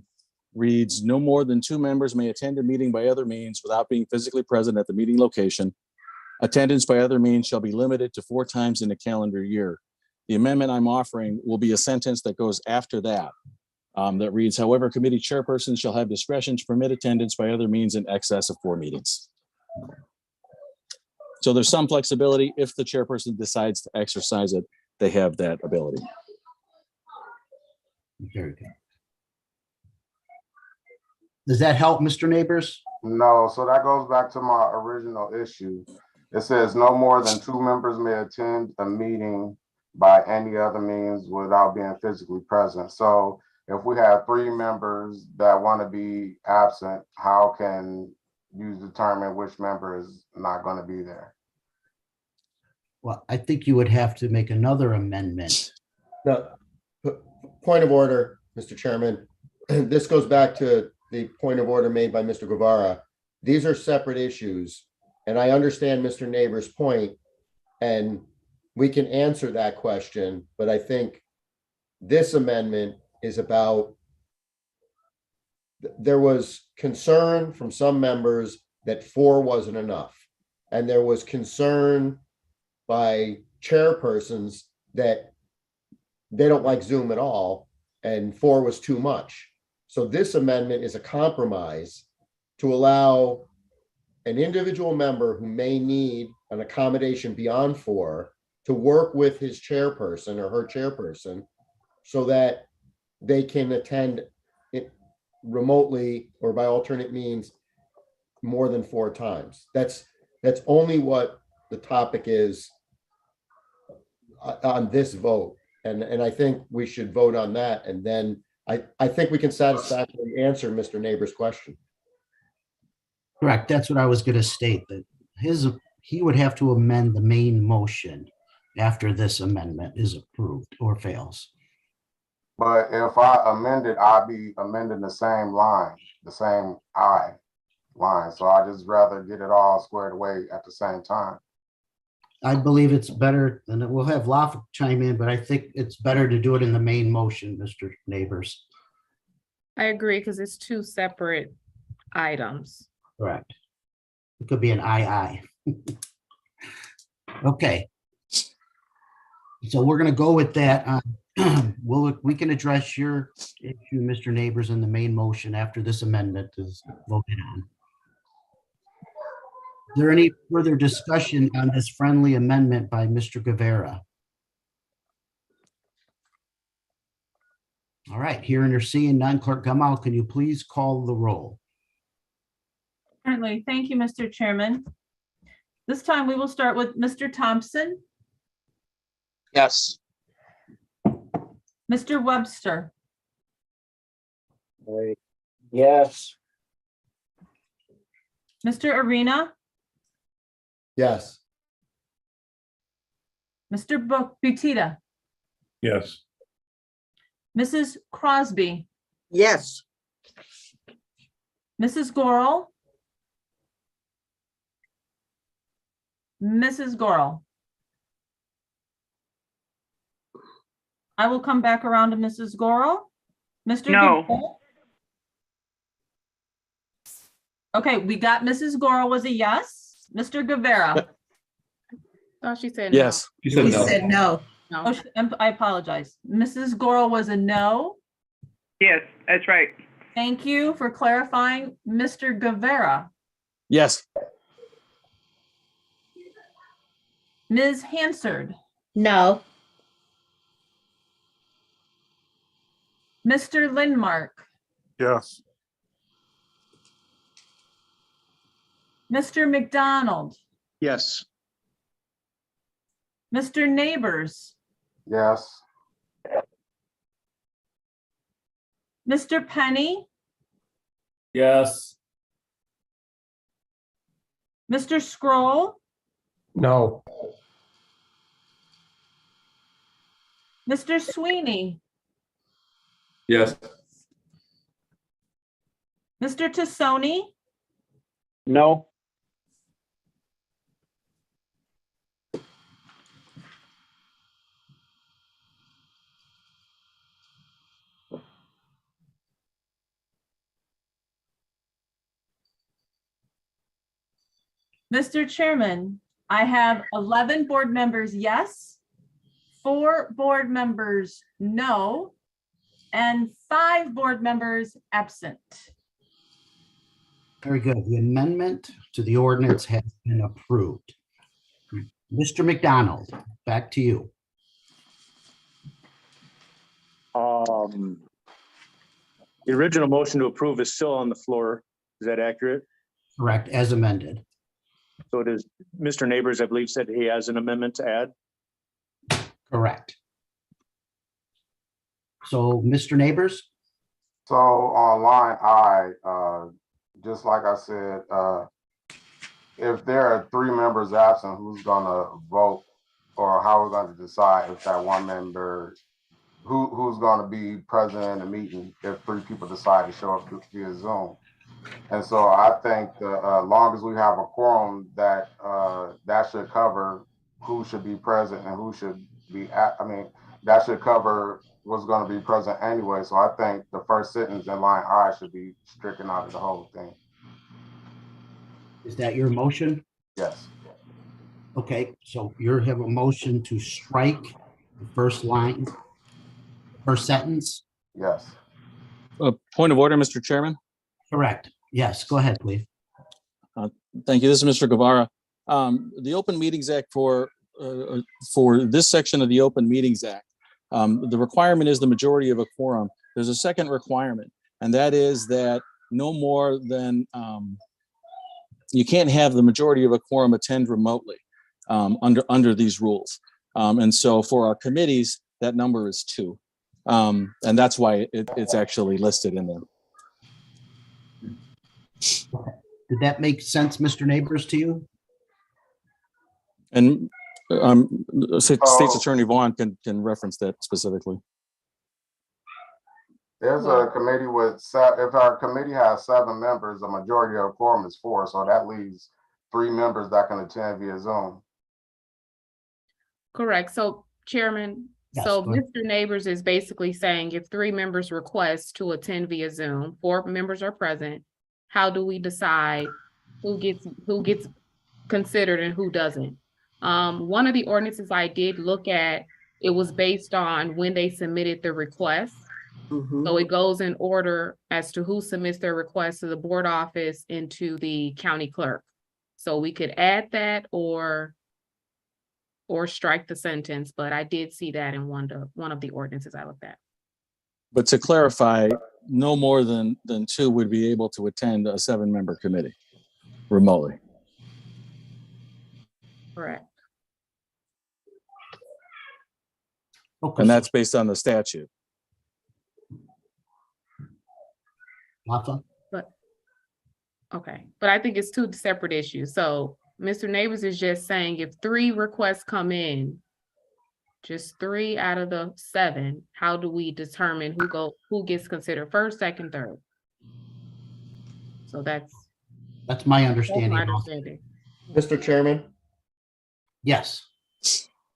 reads, no more than 2 members may attend a meeting by other means without being physically present at the meeting location. Attendance by other means shall be limited to 4 times in a calendar year. The amendment I'm offering will be a sentence that goes after that, that reads, however, committee chairpersons shall have discretion to permit attendance by other means in excess of 4 meetings. So there's some flexibility. If the chairperson decides to exercise it, they have that ability. Very good. Does that help, Mr. Neighbors? No, so that goes back to my original issue. It says no more than 2 members may attend a meeting by any other means without being physically present. So if we have 3 members that want to be absent, how can you determine which member is not going to be there? Well, I think you would have to make another amendment. No, point of order, Mr. Chairman. This goes back to the point of order made by Mr. Guevara. These are separate issues, and I understand Mr. Neighbor's point, and we can answer that question, but I think this amendment is about, there was concern from some members that 4 wasn't enough, and there was concern by chairpersons that they don't like Zoom at all, and 4 was too much. So this amendment is a compromise to allow an individual member who may need an accommodation beyond 4 to work with his chairperson or her chairperson so that they can attend it remotely or by alternate means more than 4 times. That's only what the topic is on this vote. And I think we should vote on that. And then I think we can satisfactorily answer Mr. Neighbor's question. Correct. That's what I was going to state, that he would have to amend the main motion after this amendment is approved or fails. But if I amend it, I'll be amending the same line, the same I line. So I just rather get it all squared away at the same time. I believe it's better, and we'll have Lafa chime in, but I think it's better to do it in the main motion, Mr. Neighbors. I agree, because it's 2 separate items. Correct. It could be an II. Okay. So we're going to go with that. We can address your issue, Mr. Neighbors, in the main motion after this amendment is voted on. Is there any further discussion on this friendly amendment by Mr. Guevara? All right, hearing or seeing none, Clerk Gamal, can you please call the roll? Certainly. Thank you, Mr. Chairman. This time we will start with Mr. Thompson, Yes. Mr. Webster, Yes. Mr. Arena, Yes. Mr. Butita, Yes. Mrs. Crosby, Yes. Mrs. Gorel, Mrs. Gorel. I will come back around to Mrs. Gorel. Mr. No. Guevara? Okay, we got Mrs. Gorel was a yes. Mr. Guevara. Oh, she said no. Yes. You said He no. said no. No. Oh, I apologize. Mrs. Gorel was a no. Yes, that's right. Thank you for clarifying. Mr. Guevara. Yes. Ms. Hansard. No. Mr. Lindmark. Yes. Mr. McDonald. Yes. Mr. Neighbors. Yes. Mr. Penny. Yes. Mr. Scroll. No. Mr. Sweeney. Yes. Mr. Tassoni. No. Mr. Chairman, I have 11 board members yes, 4 board members no, and 5 board members absent. Very good. The amendment to the ordinance has been approved. Mr. McDonald, back to you. The original motion to approve is still on the floor. Is that accurate? Correct, as amended. So it is, Mr. Neighbors, I believe, said he has an amendment to add. Correct. So, Mr. Neighbors? So on line I, just like I said, if there are 3 members absent, who's gonna vote? Or how we're gonna decide if that one member, who's gonna be present in the meeting if 3 people decide to show up via Zoom? And so I think as long as we have a quorum, that that should cover who should be present and who should be that should cover what's going to be present anyway. So I think the first sentence in line I should be stricken out of the whole thing. Is that your motion? Yes. Okay, so you have a motion to strike the first line, first sentence? Yes. Point of order, Mr. Chairman. Correct. Yes, go ahead, please. Thank you. This is Mr. Guevara. The Open Meetings Act for this section of the Open Meetings Act, the requirement is the majority of a quorum. There's a second requirement, and that is that no more than, you can't have the majority of a quorum attend remotely under these rules. And so for our committees, that number is 2. And that's why it's actually listed in there. Did that make sense, Mr. Neighbors, to you? And State's Attorney Vaughn can reference that specifically. There's a committee with, if our committee has 7 members, the majority of the quorum is 4. So that leaves 3 members that can attend via Zoom. Correct. So Chairman, Yes, so go ahead. Mr. Neighbors is basically saying if 3 members request to attend via Zoom, 4 members are present, how do we decide who gets considered and who doesn't? One of the ordinances I did look at, it was based on when they submitted the request. So it goes in order as to who submits their request to the board office and to the county clerk. So we could add that or strike the sentence, but I did see that in one of the ordinances I looked at. But to clarify, no more than 2 would be able to attend a 7-member committee remotely. Correct. Okay, And that's based on the statute. Martha? Okay, but I think it's 2 separate issues. So Mr. Neighbors is just saying if 3 requests come in, just 3 out of the 7, how do we determine who gets considered first, second, third? So that's my my understanding. also. understanding. Mr. Chairman, Yes,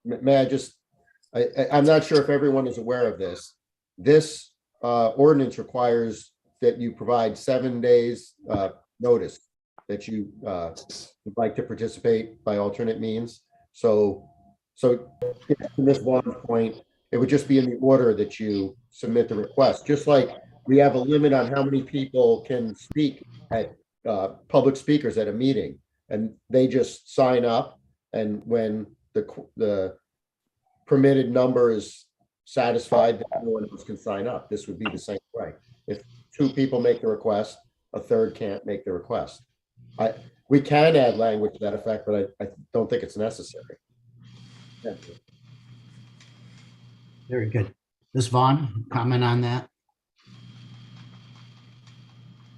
may I just, I'm not sure if everyone is aware of this. This ordinance requires that you provide 7 days notice that you would like to participate by alternate means. So to Ms. Vaughn's point, it would just be in the order that you submit the request, just like we have a limit on how many people can speak at public speakers at a meeting, and they just sign up, and when the permitted number is satisfied, then no one else can sign up. This would be the same way. If 2 people make the request, a third can't make the request. We can add language to that effect, but I don't think it's necessary. Thank you. very good. Ms. Vaughn, comment on that?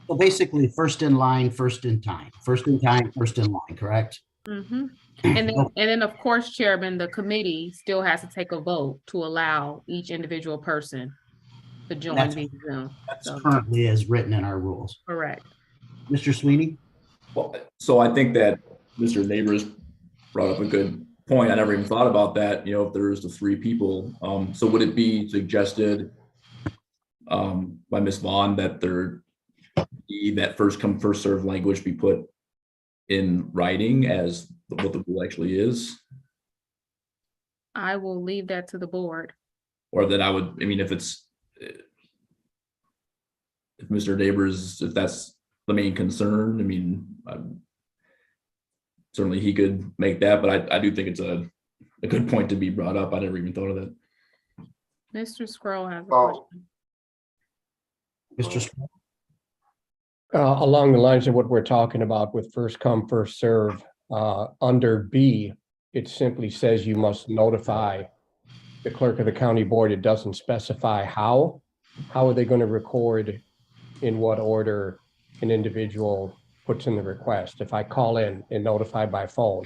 So basically, first in line, first in time, first in time, first in line, correct? Mhm. And then, of course, Chairman, the committee still has to take a vote to allow each individual person to join the Zoom. That's currently as written in our rules. Correct. Mr. Sweeney? Well, so I think that Mr. Neighbors brought up a good point. I never even thought about that, if there's the 3 people. So would it be suggested by Ms. Vaughn that that first come, first served language be put in writing as what the rule actually is? I will leave that to the board. Or that if Mr. Neighbors, if that's the main concern, certainly he could make that, but I do think it's a good point to be brought up. I never even thought of that. Mr. Scroll has a question. Mr. Scroll? Along the lines of what we're talking about with first come, first serve, under B, it simply says you must notify the clerk of the county board. It doesn't specify how. How are they going to record in what order an individual puts in the request? If I call in and notify by phone.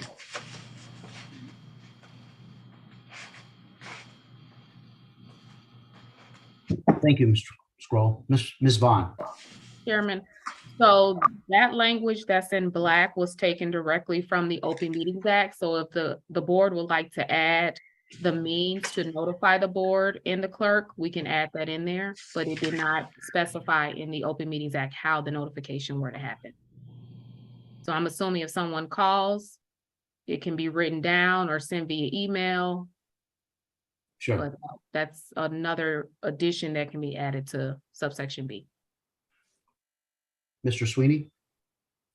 Thank you, Mr. Scroll. Ms. Vaughn? Chairman, so that language that's in black was taken directly from the Open Meetings Act. So if the board would like to add the means to notify the board and the clerk, we can add that in there, but it did not specify in the Open Meetings Act how the notification were to happen. So I'm assuming if someone calls, it can be written down or sent via email. Sure. But that's another addition that can be added to subsection B. Mr. Sweeney?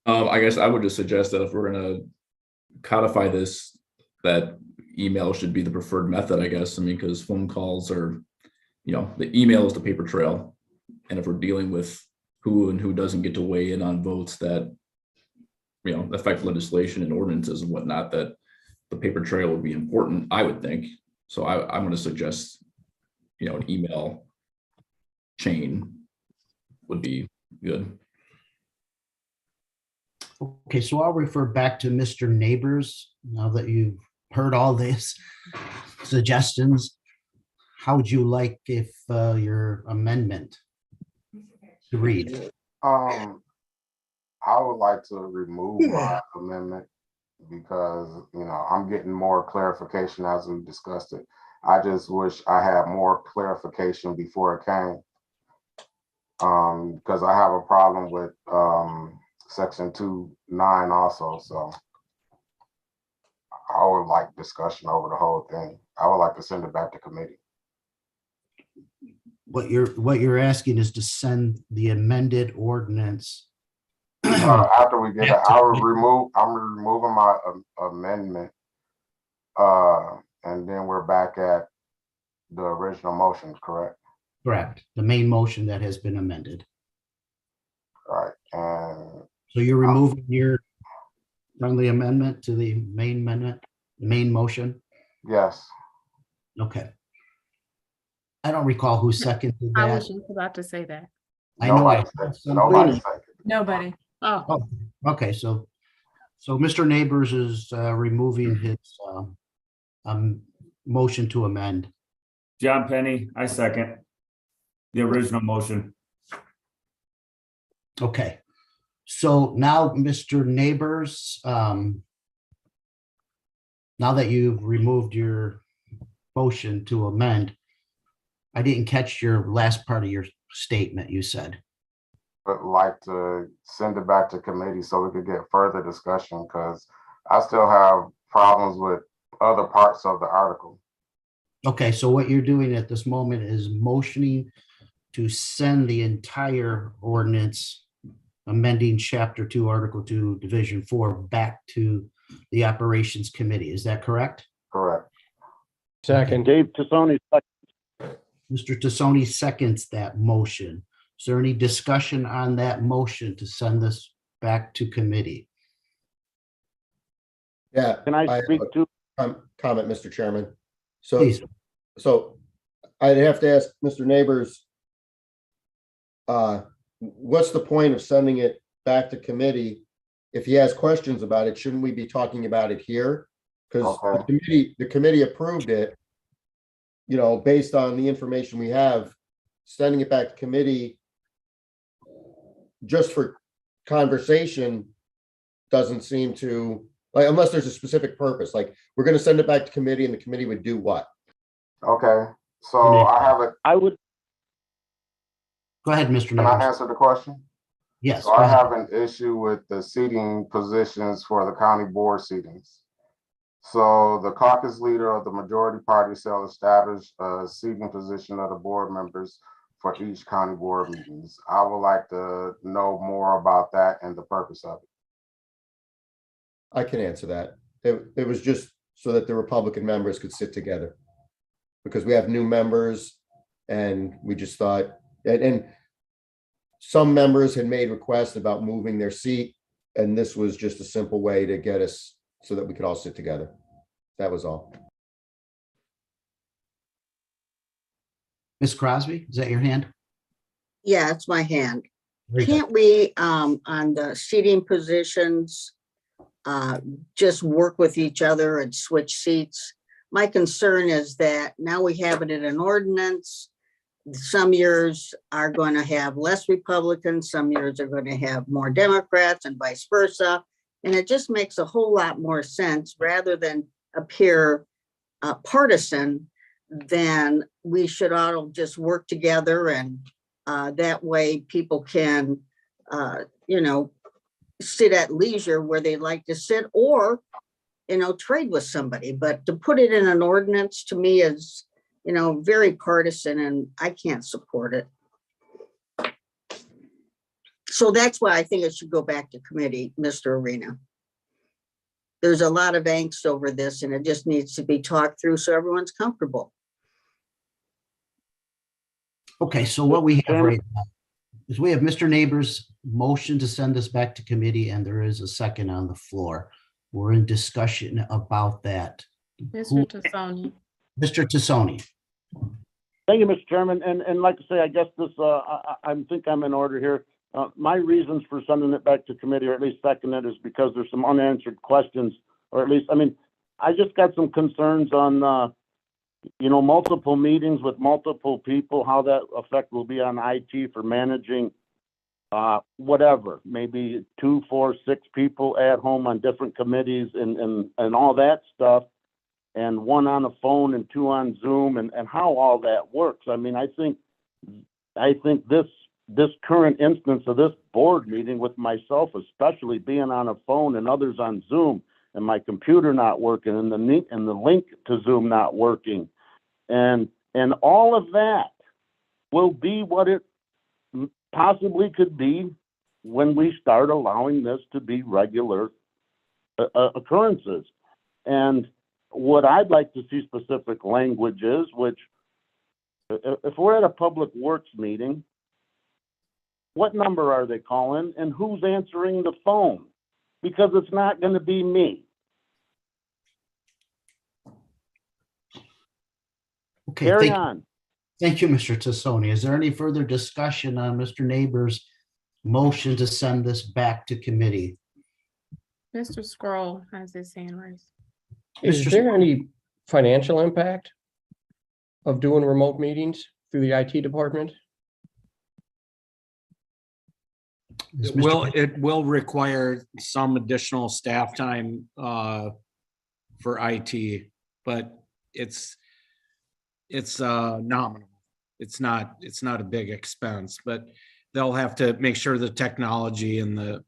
I guess I would just suggest that if we're going to codify this, that email should be the preferred method, I guess. Because phone calls are, the email is the paper trail. And if we're dealing with who and who doesn't get to weigh in on votes that, affect legislation and ordinances and whatnot, that the paper trail would be important, I would think. So I'm going to suggest, an email chain would be good. Okay, so I'll refer back to Mr. Neighbors. Now that you've heard all these suggestions, how would you like if your amendment to read? I would like to remove my amendment because, I'm getting more clarification as we discussed it. I just wish I had more clarification before it came. Because I have a problem with section 2.9 also, so I would like discussion over the whole thing. I would like to send it back to committee. What you're asking is to send the amended ordinance. After we get it, I'm removing my amendment. And then we're back at the original motion, correct? Correct. The main motion that has been amended. Right. And so you're removing your friendly amendment to the main amendment, the main motion? Yes. Okay. I don't recall who seconded that. I was just about to say that. I know. Nobody. Oh, okay. So Mr. Neighbors is removing his motion to amend? John Penny, I second the original motion. Okay. So now, Mr. Neighbors, now that you've removed your motion to amend, I didn't catch your last part of your statement you said. But like to send it back to committee so we could get further discussion, because I still have problems with other parts of the article. Okay, so what you're doing at this moment is motioning to send the entire ordinance amending Chapter 2, Article 2, Division 4 back to the Operations Committee. Is that correct? Correct. Second. Dave Tassoni, Mr. Tassoni seconds that motion. Is there any discussion on that motion to send this back to committee? Yeah. can I have speak a to? Comment, Mr. Chairman. So, Please. so I'd have to ask Mr. Neighbors, what's the point of sending it back to committee? If he has questions about it, shouldn't we be talking about it here? Because the committee approved it, you know, based on the information we have. Sending it back to committee just for conversation doesn't seem to, like, unless there's a specific purpose, like we're going to send it back to committee and the committee would do what? Okay, so I have a. I would. Go ahead, Mr. Can Neighbors. I answer the question? Yes. So I have an issue with the seating positions for the county board seatings. So the caucus leader of the majority party shall establish a seating position of the board members for each county board meetings. I would like to know more about that and the purpose of it. I can answer that. It was just so that the Republican members could sit together. Because we have new members and we just thought, and some members had made requests about moving their seat. And this was just a simple way to get us so that we could all sit together. That was all. Ms. Crosby, is that your hand? Yeah, it's my hand. Very good. Can't we, on the seating positions, just work with each other and switch seats? My concern is that now we have it in an ordinance. Some years are going to have less Republicans, some years are going to have more Democrats and vice versa. And it just makes a whole lot more sense rather than appear partisan, then we should all just work together and that way people can, you know, sit at leisure where they like to sit or, you know, trade with somebody. But to put it in an ordinance to me is, you know, very partisan and I can't support it. So that's why I think it should go back to committee, Mr. Arena. There's a lot of angst over this and it just needs to be talked through so everyone's comfortable. Okay, so what we have right now is we have Mr. Neighbors' motion to send this back to committee and there is a second on the floor. We're in discussion about that. Mr. Tassoni. Mr. Tassoni. Thank you, Mr. Chairman. And like I say, I guess this, I think I'm in order here. My reasons for sending it back to committee, or at least second it, is because there's some unanswered questions, or at least, I mean, I just got some concerns on, you know, multiple meetings with multiple people, how that effect will be on IT for managing whatever, maybe 2, 4, 6 people at home on different committees and all that stuff, and 1 on the phone and 2 on Zoom, and how all that works. I mean, I think this current instance of this board meeting with myself, especially being on a phone and others on Zoom, and my computer not working, and the link to Zoom not working, and all of that will be what it possibly could be when we start allowing this to be regular occurrences. And what I'd like to see specific language is, which if we're at a public works meeting, what number are they calling and who's answering the phone? Because it's not going to be me. Okay, Carry on. Thank you, Mr. Tassoni. Is there any further discussion on Mr. Neighbors' motion to send this back to committee? Mr. Scroll has his hand raised. Is there any financial impact of doing remote meetings through the IT department? It will require some additional staff time for IT, but it's nominal. It's not a big expense, but they'll have to make sure the technology and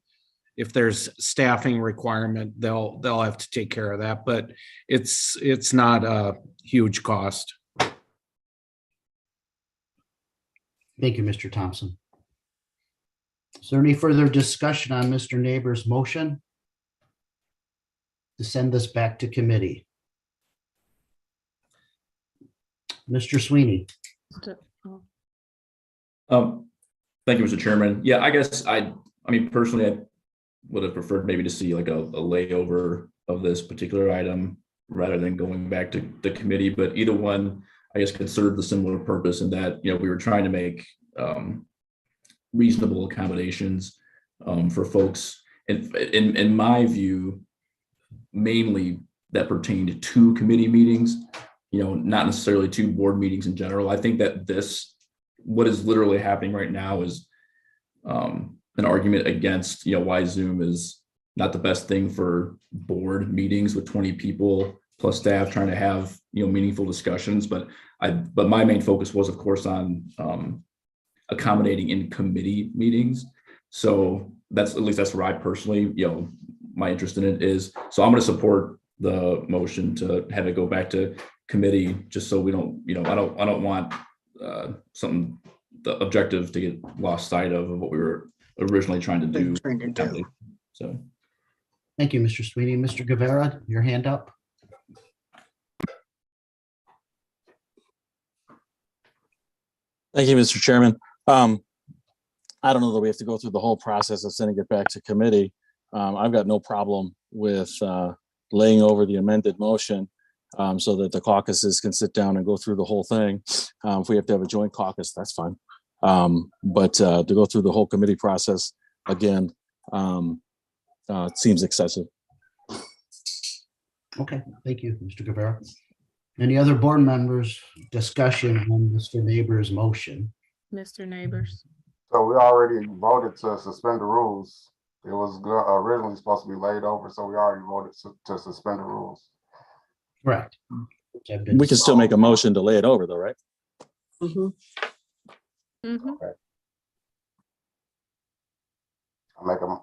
if there's staffing requirement, they'll have to take care of that, but it's not a huge cost. Thank you, Mr. Thompson. Is there any further discussion on Mr. Neighbor's motion to send this back to committee? Mr. Sweeney. Thank you, Mr. Chairman. Yeah, I guess I mean, personally, I would have preferred maybe to see like a layover of this particular item rather than going back to the committee, but either one, I guess, could serve the similar purpose in that, you know, we were trying to make reasonable accommodations for folks. And in my view, mainly that pertained to committee meetings, you know, not necessarily to board meetings in general. I think that what is literally happening right now is an argument against, you know, why Zoom is not the best thing for board meetings with 20 people plus staff trying to have, you know, meaningful discussions. But my main focus was, of course, on accommodating in committee meetings. So that's, at least that's where I personally, you know, my interest in it is. So I'm going to support the motion to have it go back to committee, just so we don't, you know, I don't want the objective to get lost sight of what we were originally trying to do. So Thank you, Mr. Sweeney. Mr. Guevara, your hand up. Thank you, Mr. Chairman. I don't know that we have to go through the whole process of sending it back to committee. I've got no problem with laying over the amended motion so that the caucuses can sit down and go through the whole thing. If we have to have a joint caucus, that's fine. But to go through the whole committee process again, it seems excessive. Okay, thank you, Mr. Guevara. Any other board members discussion on Mr. Neighbor's motion? Mr. Neighbors. So we already voted to suspend the rules. It was originally supposed to be laid over, so we already voted to suspend the rules. Correct. We can still make a motion to lay it over though, right? Mhm. Okay.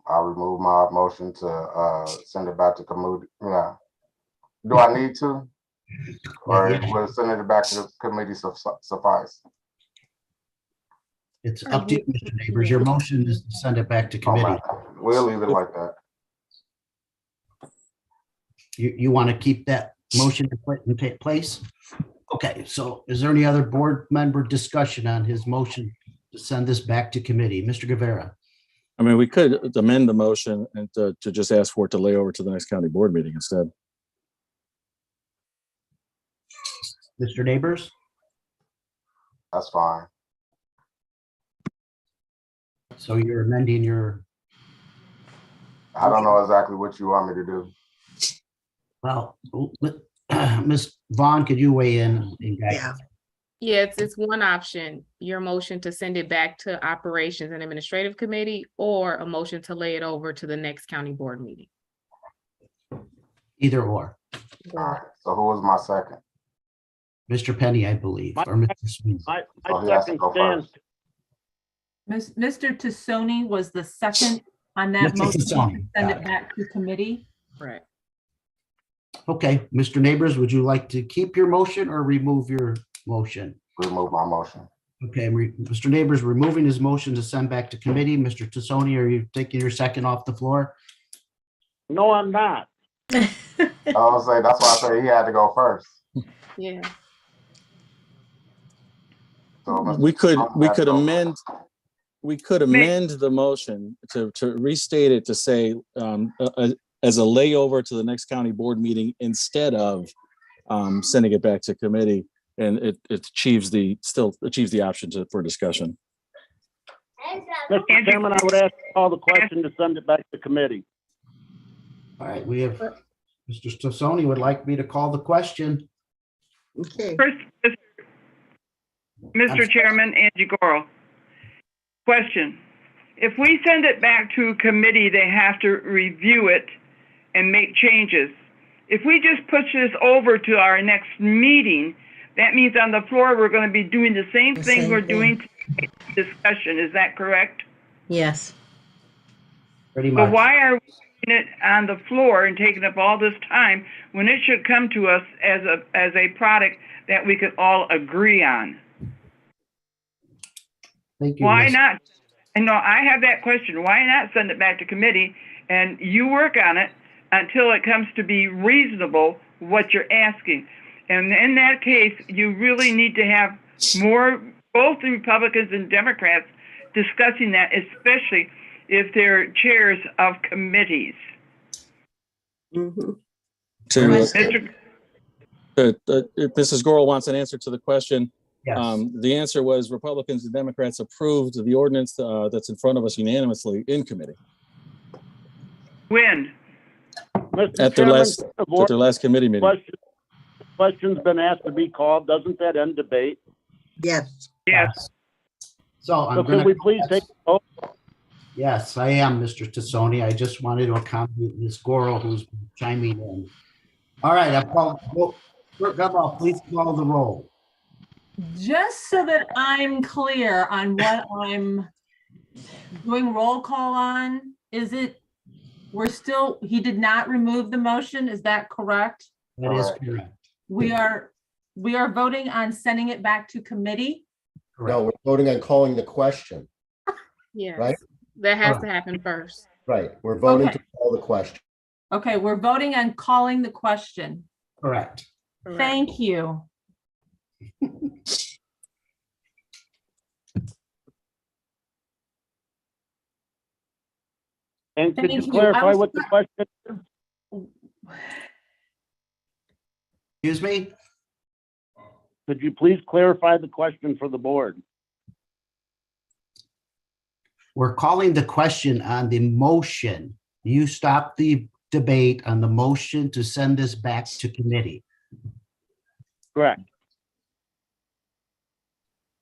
I'll remove my motion to send it back to committee. Yeah. Do I need to? Or will sending it back to the committee suffice? It's up to you, Mr. Neighbors. Your motion is to send it back to committee. We'll leave it like that. You want to keep that motion in place? Okay, so is there any other board member discussion on his motion to send this back to committee? Mr. Guevara. I mean, we could amend the motion and to just ask for it to lay over to the next county board meeting instead. Mr. Neighbors? That's fine. So you're amending your... I don't know exactly what you want me to do. Well, Ms. Vaughn, could you weigh in? Yeah. Yeah, it's one option, your motion to send it back to Operations and Administrative Committee, or a motion to lay it over to the next county board meeting. Either or. All right. So who was my second? Mr. Penny, I believe, or Mr. Sweeney. I Oh, he has to second go Stan's. first. Mr. Tassoni was the second on that Mr. motion to Tassoni, send got it it. back to committee. Right. Okay, Mr. Neighbors, would you like to keep your motion or remove your motion? Remove my motion. Okay, Mr. Neighbors removing his motion to send back to committee. Mr. Tassoni, are you taking your second off the floor? No, I'm not. I was saying, that's why I said he had to go first. Yeah. So Mr. We could had to go amend. We could amend the motion to restate it to say as a layover to the next county board meeting instead of sending it back to committee, and it still achieves the option for discussion. Mr. Chairman, I would ask all the question to send it back to committee. All right, we have, Mr. Tassoni would like me to call the question. Okay, First, Mr. Chairman, Angie Gorel. Question. If we send it back to committee, they have to review it and make changes. If we just push this over to our next meeting, that means on the floor, we're going to be doing the same thing we're doing tonight, discussion. Is that correct? Yes. Pretty But much. why are we doing it on the floor and taking up all this time when it should come to us as a product that we could all agree on? Thank you. Why Ms. not? And no, I have that question. Why not send it back to committee and you work on it until it comes to be reasonable what you're asking? And in that case, you really need to have more, both the Republicans and Democrats discussing that, especially if they're chairs of committees. mhm. To, Mr. if Mrs. Gorel wants an answer to the question, Yes. the answer was Republicans and Democrats approved the ordinance that's in front of us unanimously in committee When? Mr. at their Chairman, last committee meeting. question's been asked to be called. Doesn't that end debate? Yes, Yes. So I'm So gonna. can we please take a vote? Yes, I am, Mr. Tassoni. I just wanted to accommodate Ms. Gorel, who's chiming in. All right, Clerk Gummo, please call the roll. Just so that I'm clear on what I'm doing roll call on, is it, he did not remove the motion, is that correct? That is correct. We are voting on sending it back to committee? No, we're voting on calling the question, Yes. right? That has to happen first. Right, we're voting Okay. to call the question. Okay, we're voting on calling the question. Correct. Thank you. And could Thank you you. clarify what the question is? Excuse me? Could you please clarify the question for the board? We're calling the question on the motion. You stop the debate on the motion to send this back to committee. Correct.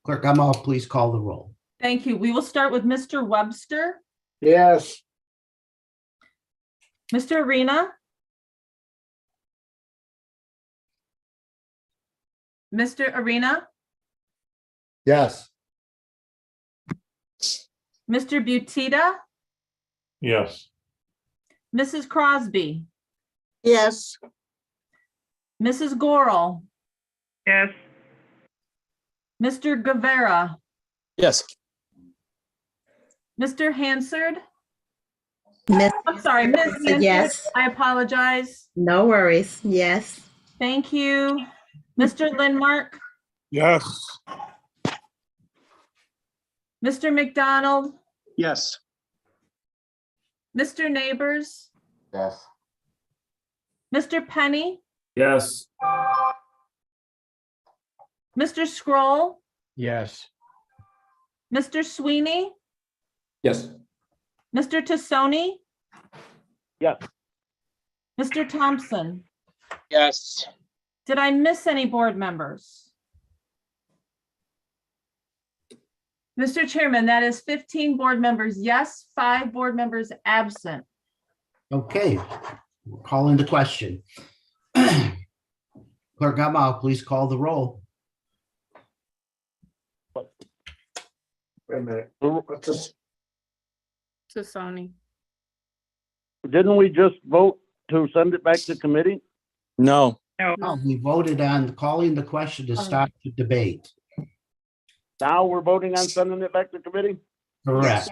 Clerk Gummo, please call the roll. Thank you. We will start with Mr. Webster, Yes. Mr. Arena, Mr. Arena, Yes, Mr. Butita, Yes. Mrs. Crosby, yes, Mrs. Gorel, Yes. Mr. Guevara, Yes. Mr. Hansard. Miss, I'm sorry, Ms. Hansard. yes. I apologize. No worries. Yes. Thank you. Mr. Lindmark, Yes. Mr. McDonald, Yes. Mr. Neighbors, Yes. Mr. Penny, Yes. Mr. Scroll, Yes. Mr. Sweeney, Yes. Mr. Tassoni, Yes. Mr. Thompson. Yes. Did I miss any board members? Mr. Chairman, that is 15 board members yes, 5 board members absent. Okay, we're calling the question. Clerk Gummo, please call the roll. Wait a minute. What's this? Tassoni. Didn't we just vote to send it back to committee? No. No, we voted on calling the question to stop the debate. Now we're voting on sending it back to committee? Correct.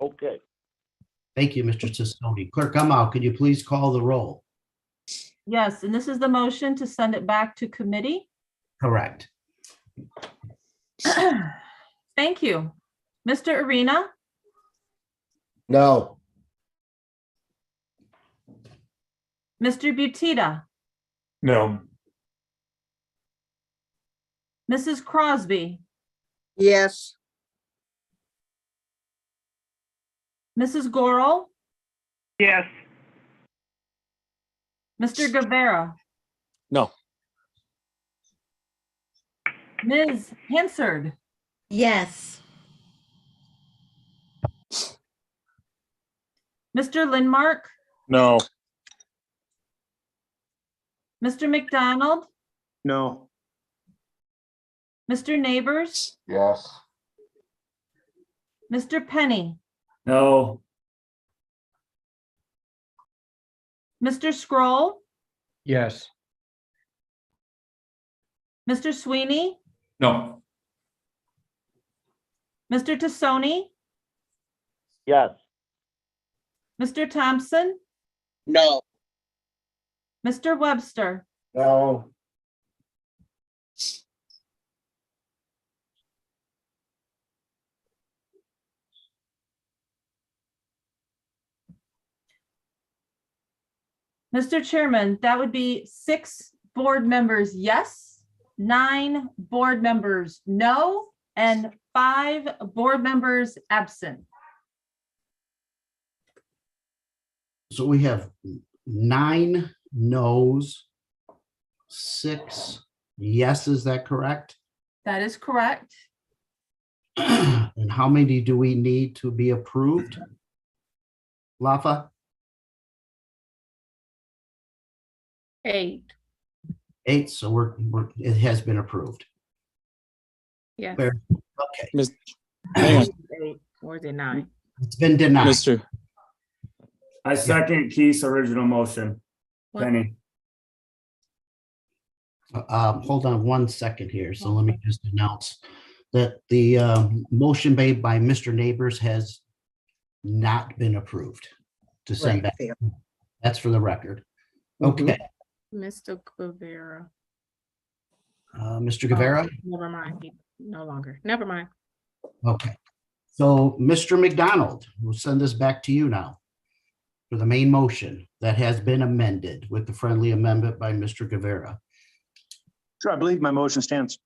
Okay. Thank you, Mr. Tassoni. Clerk Gummo, could you please call the roll? Yes, and this is the motion to send it back to committee. Correct. Thank you. Mr. Arena, no, Mr. Butita, No. Mrs. Crosby, yes, Mrs. Gorel, Yes. Mr. Guevara, No. Ms. Hansard, Yes. Mr. Lindmark, No. Mr. McDonald, No. Mr. Neighbors, Yes. Mr. Penny, No. Mr. Scroll, Yes. Mr. Sweeney, No. Mr. Tassoni, Yes. Mr. Thompson, No. Mr. Webster. No. Mr. Chairman, that would be 6 board members yes, 9 board members no, and 5 board members absent. So we have 9 no's, 6 yes, is that correct? That is correct. And how many do we need to be approved? Lafa? 8, 8, so it has been approved. yes. Fair. Okay, Mis- Hang on, 8, or is it 9? it's been denied. Mr. I second Keith's original motion. What? Penny. Hold on 1 second here. So let me just announce that the motion made by Mr. Neighbors has not been approved to send back. Right, That's for the record. Mhm. Okay, Mr. Guevara. Mr. Guevara? Never mind, he no longer, never mind. Okay. So Mr. McDonald, we'll send this back to you now for the main motion that has been amended with the friendly amendment by Mr. Guevara. Sure, I believe my motion stands.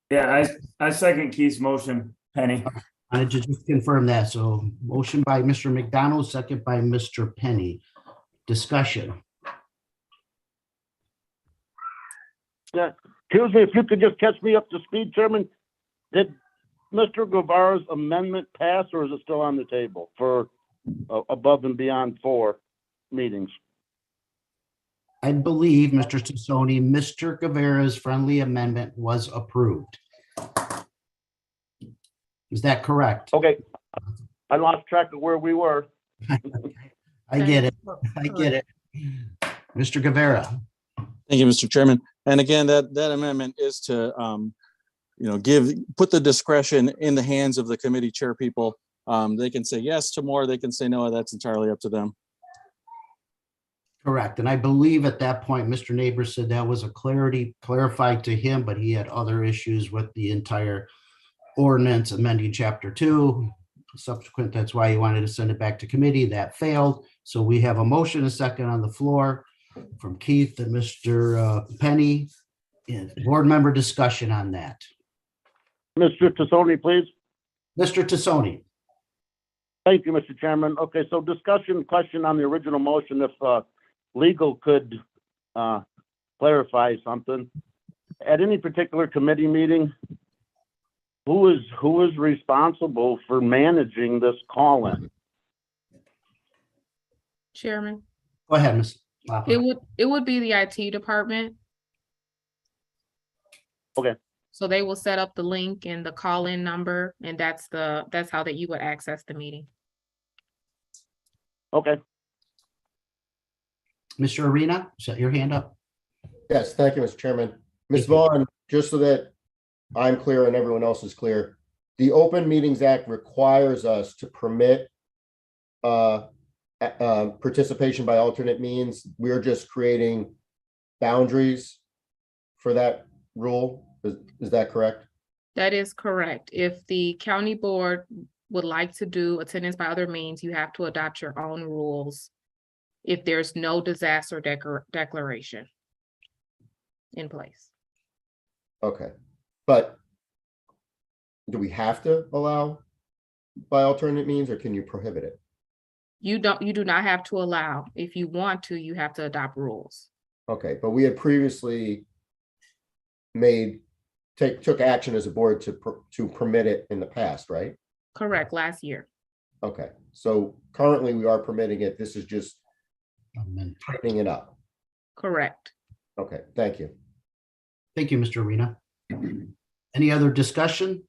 Yeah, I second Keith's motion. Penny. I just confirm that. So motion by Mr. McDonald, second by Mr. Penny. Discussion. Yeah, excuse me, if you could just catch me up to speed, Chairman. Did Mr. Guevara's amendment pass, or is it still on the table for above and beyond 4 meetings? I believe, Mr. Tassoni, Mr. Guevara's friendly amendment was approved. Is that correct? Okay, I lost track of where we were. I get it. I get it. Mr. Guevara. Thank you, Mr. Chairman. And again, that amendment is to, put the discretion in the hands of the committee chair people. They can say yes to more, they can say no, that's entirely up to them. Correct. And I believe at that point, Mr. Neighbors said that was clarified to him, but he had other issues with the entire ordinance amending chapter 2. Subsequent, that's why he wanted to send it back to committee. That failed. So we have a motion, a second on the floor from Keith and Mr. Penny. And board member discussion on that. Mr. Tassoni, please. Mr. Tassoni. Thank you, Mr. Chairman. Okay, so discussion question on the original motion, if legal could clarify something. At any particular committee meeting, who is responsible for managing this call-in? Chairman, Go ahead, Ms. Lapa. it would be the IT department. Okay. So they will set up the link and the call-in number, and that's how that you would access the meeting. Okay. Mr. Arena, set your hand up. Yes, thank you, Mr. Chairman. Ms. Thank you. Vaughn, just so that I'm clear and everyone else is clear, the Open Meetings Act requires us to permit participation by alternate means. We're just creating boundaries for that rule. Is that correct? That is correct. If the county board would like to do attendance by other means, you have to adopt your own rules if there's no disaster declaration in place. Okay, but do we have to allow by alternate means, or can you prohibit it? You do not have to allow. If you want to, you have to adopt rules. Okay, but we had previously made took action as a board to permit it in the past, right? Correct, last year. Okay, so currently we are permitting it. This is just tightening it up. Correct. Okay, thank you. Thank you, Mr. Arena. Any other discussion?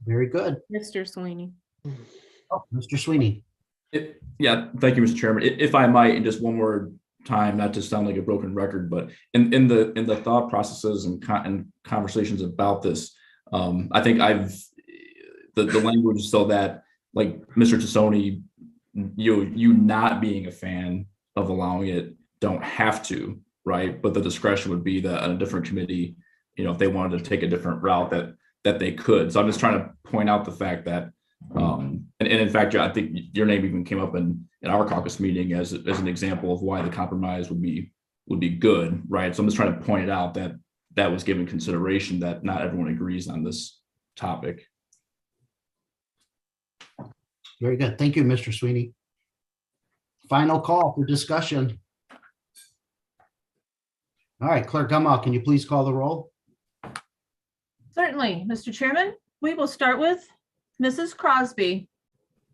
Very good. Mr. Sweeney. Oh, Mr. Sweeney. Yeah, thank you, Mr. Chairman. If I might, in just one more time, not to sound like a broken record, but in the thought processes and conversations about this, I think the language so that, like Mr. Tassoni, you not being a fan of allowing it don't have to, right? But the discretion would be that on a different committee, if they wanted to take a different route, that they could. So I'm just trying to point out the fact that, and in fact, I think your name even came up in our caucus meeting as an example of why the compromise would be good, right? So I'm just trying to point it out that was given consideration, that not everyone agrees on this topic. Very good. Thank you, Mr. Sweeney. Final call for discussion. All right, Clerk Gumbel, can you please call the roll? Certainly, Mr. Chairman. We will start with Mrs. Crosby,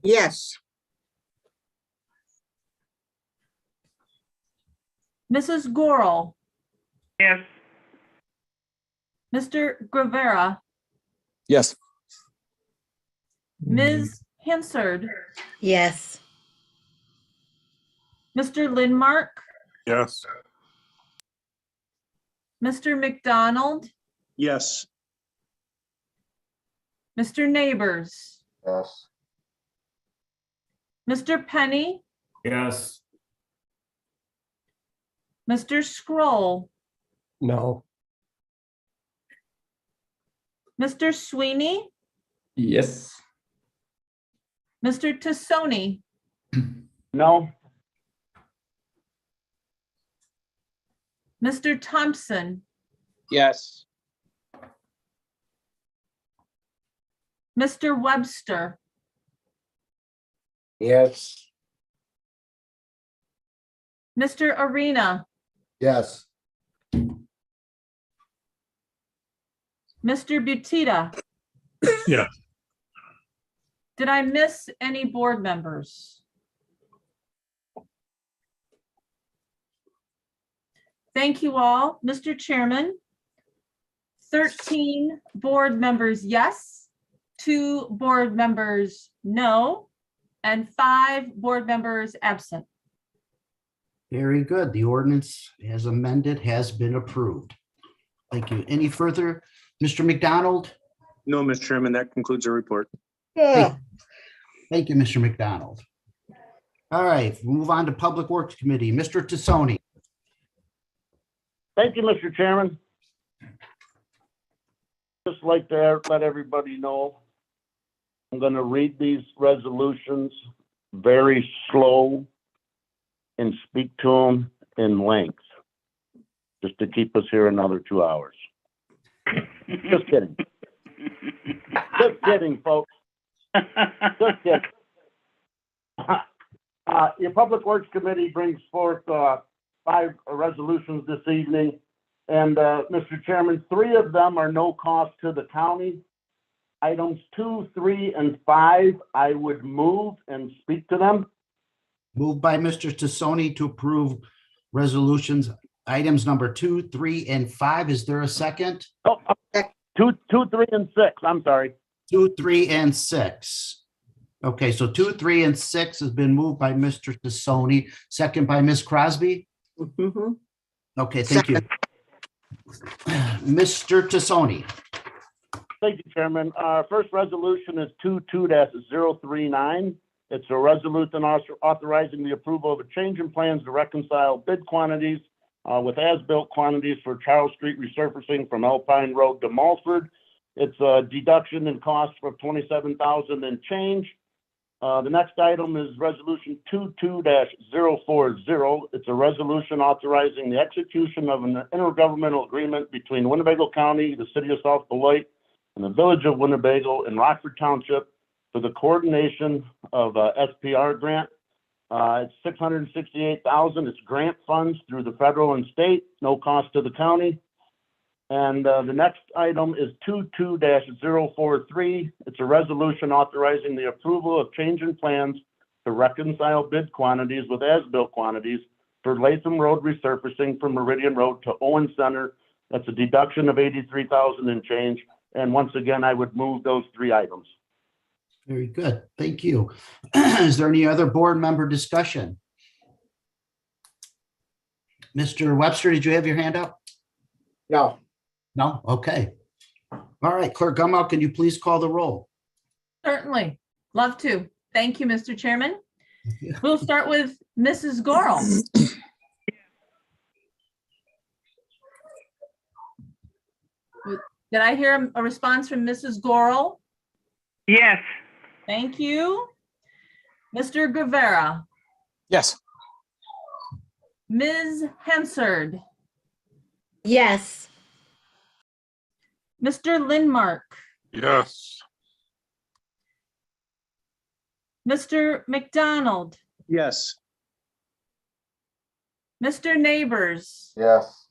Yes. Mrs. Gorel, Yes. Mr. Guevara, Yes. Ms. Hansard, Yes. Mr. Lindmark, Yes. Mr. McDonald, Yes. Mr. Neighbors, Yes. Mr. Penny, Yes. Mr. Scroll, No. Mr. Sweeney, Yes. Mr. Tassoni, No. Mr. Thompson, Yes. Mr. Webster, Yes. Mr. Arena, Yes. Mr. Butita. Yes. Did I miss any board members? Thank you all. Mr. Chairman, 13 board members, yes, 2 board members, no, and 5 board members absent. Very good. The ordinance as amended has been approved. Thank you. Any further? Mr. McDonald? No, Mr. Chairman, that concludes the report. Thank you, Mr. McDonald. All right, move on to Public Works Committee. Mr. Tassoni. Thank you, Mr. Chairman. Just like to let everybody know, I'm going to read these resolutions very slow and speak to them in length, just to keep us here another 2 hours. Just kidding. Just kidding, folks. Just kidding. Your Public Works Committee brings forth 5 resolutions this evening. And Mr. Chairman, 3 of them are no cost to the county. Items 2, 3, and 5, I would move and speak to them. Moved by Mr. Tassoni to approve resolutions, items number 2, 3, and 5. Is there a second? Oh, 2, 3, and 6. I'm sorry. 2, 3, and 6. Okay, so 2, 3, and 6 has been moved by Mr. Tassoni, second by Ms. Crosby. Mhm. Okay, thank you. Mr. Tassoni. Thank you, Chairman. First resolution is 22-039. It's a resolution authorizing the approval of a change in plans to reconcile bid quantities with as-built quantities for Charles Street resurfacing from Alpine Road to Mulford. It's a deduction in cost for $27,000 and change. The next item is resolution 22-040. It's a resolution authorizing the execution of an intergovernmental agreement between Winnebago County, the city of South Beloit, and the village of Winnebago in Rockford Township for the coordination of SPR grant. It's $668,000. It's grant funds through the federal and state, no cost to the county. And the next item is 22-043. It's a resolution authorizing the approval of change in plans to reconcile bid quantities with as-built quantities for Latham Road resurfacing from Meridian Road to Owen Center. That's a deduction of 83,000 and change. And once again, I would move those three items. Very good. Thank you. Is there any other board member discussion? Mr. Webster, did you have your hand up? No. No? Okay. All right, Clerk Gumbel, can you please call the roll? Certainly. Love to. Thank you, Mr. Chairman. We'll start with Mrs. Gorel. Did I hear a response from Mrs. Gorel? Yes. Thank you. Mr. Guevara, Yes. Ms. Hensard, Yes. Mr. Lindmark, Yes. Mr. McDonald, Yes. Mr. Neighbors, Yes.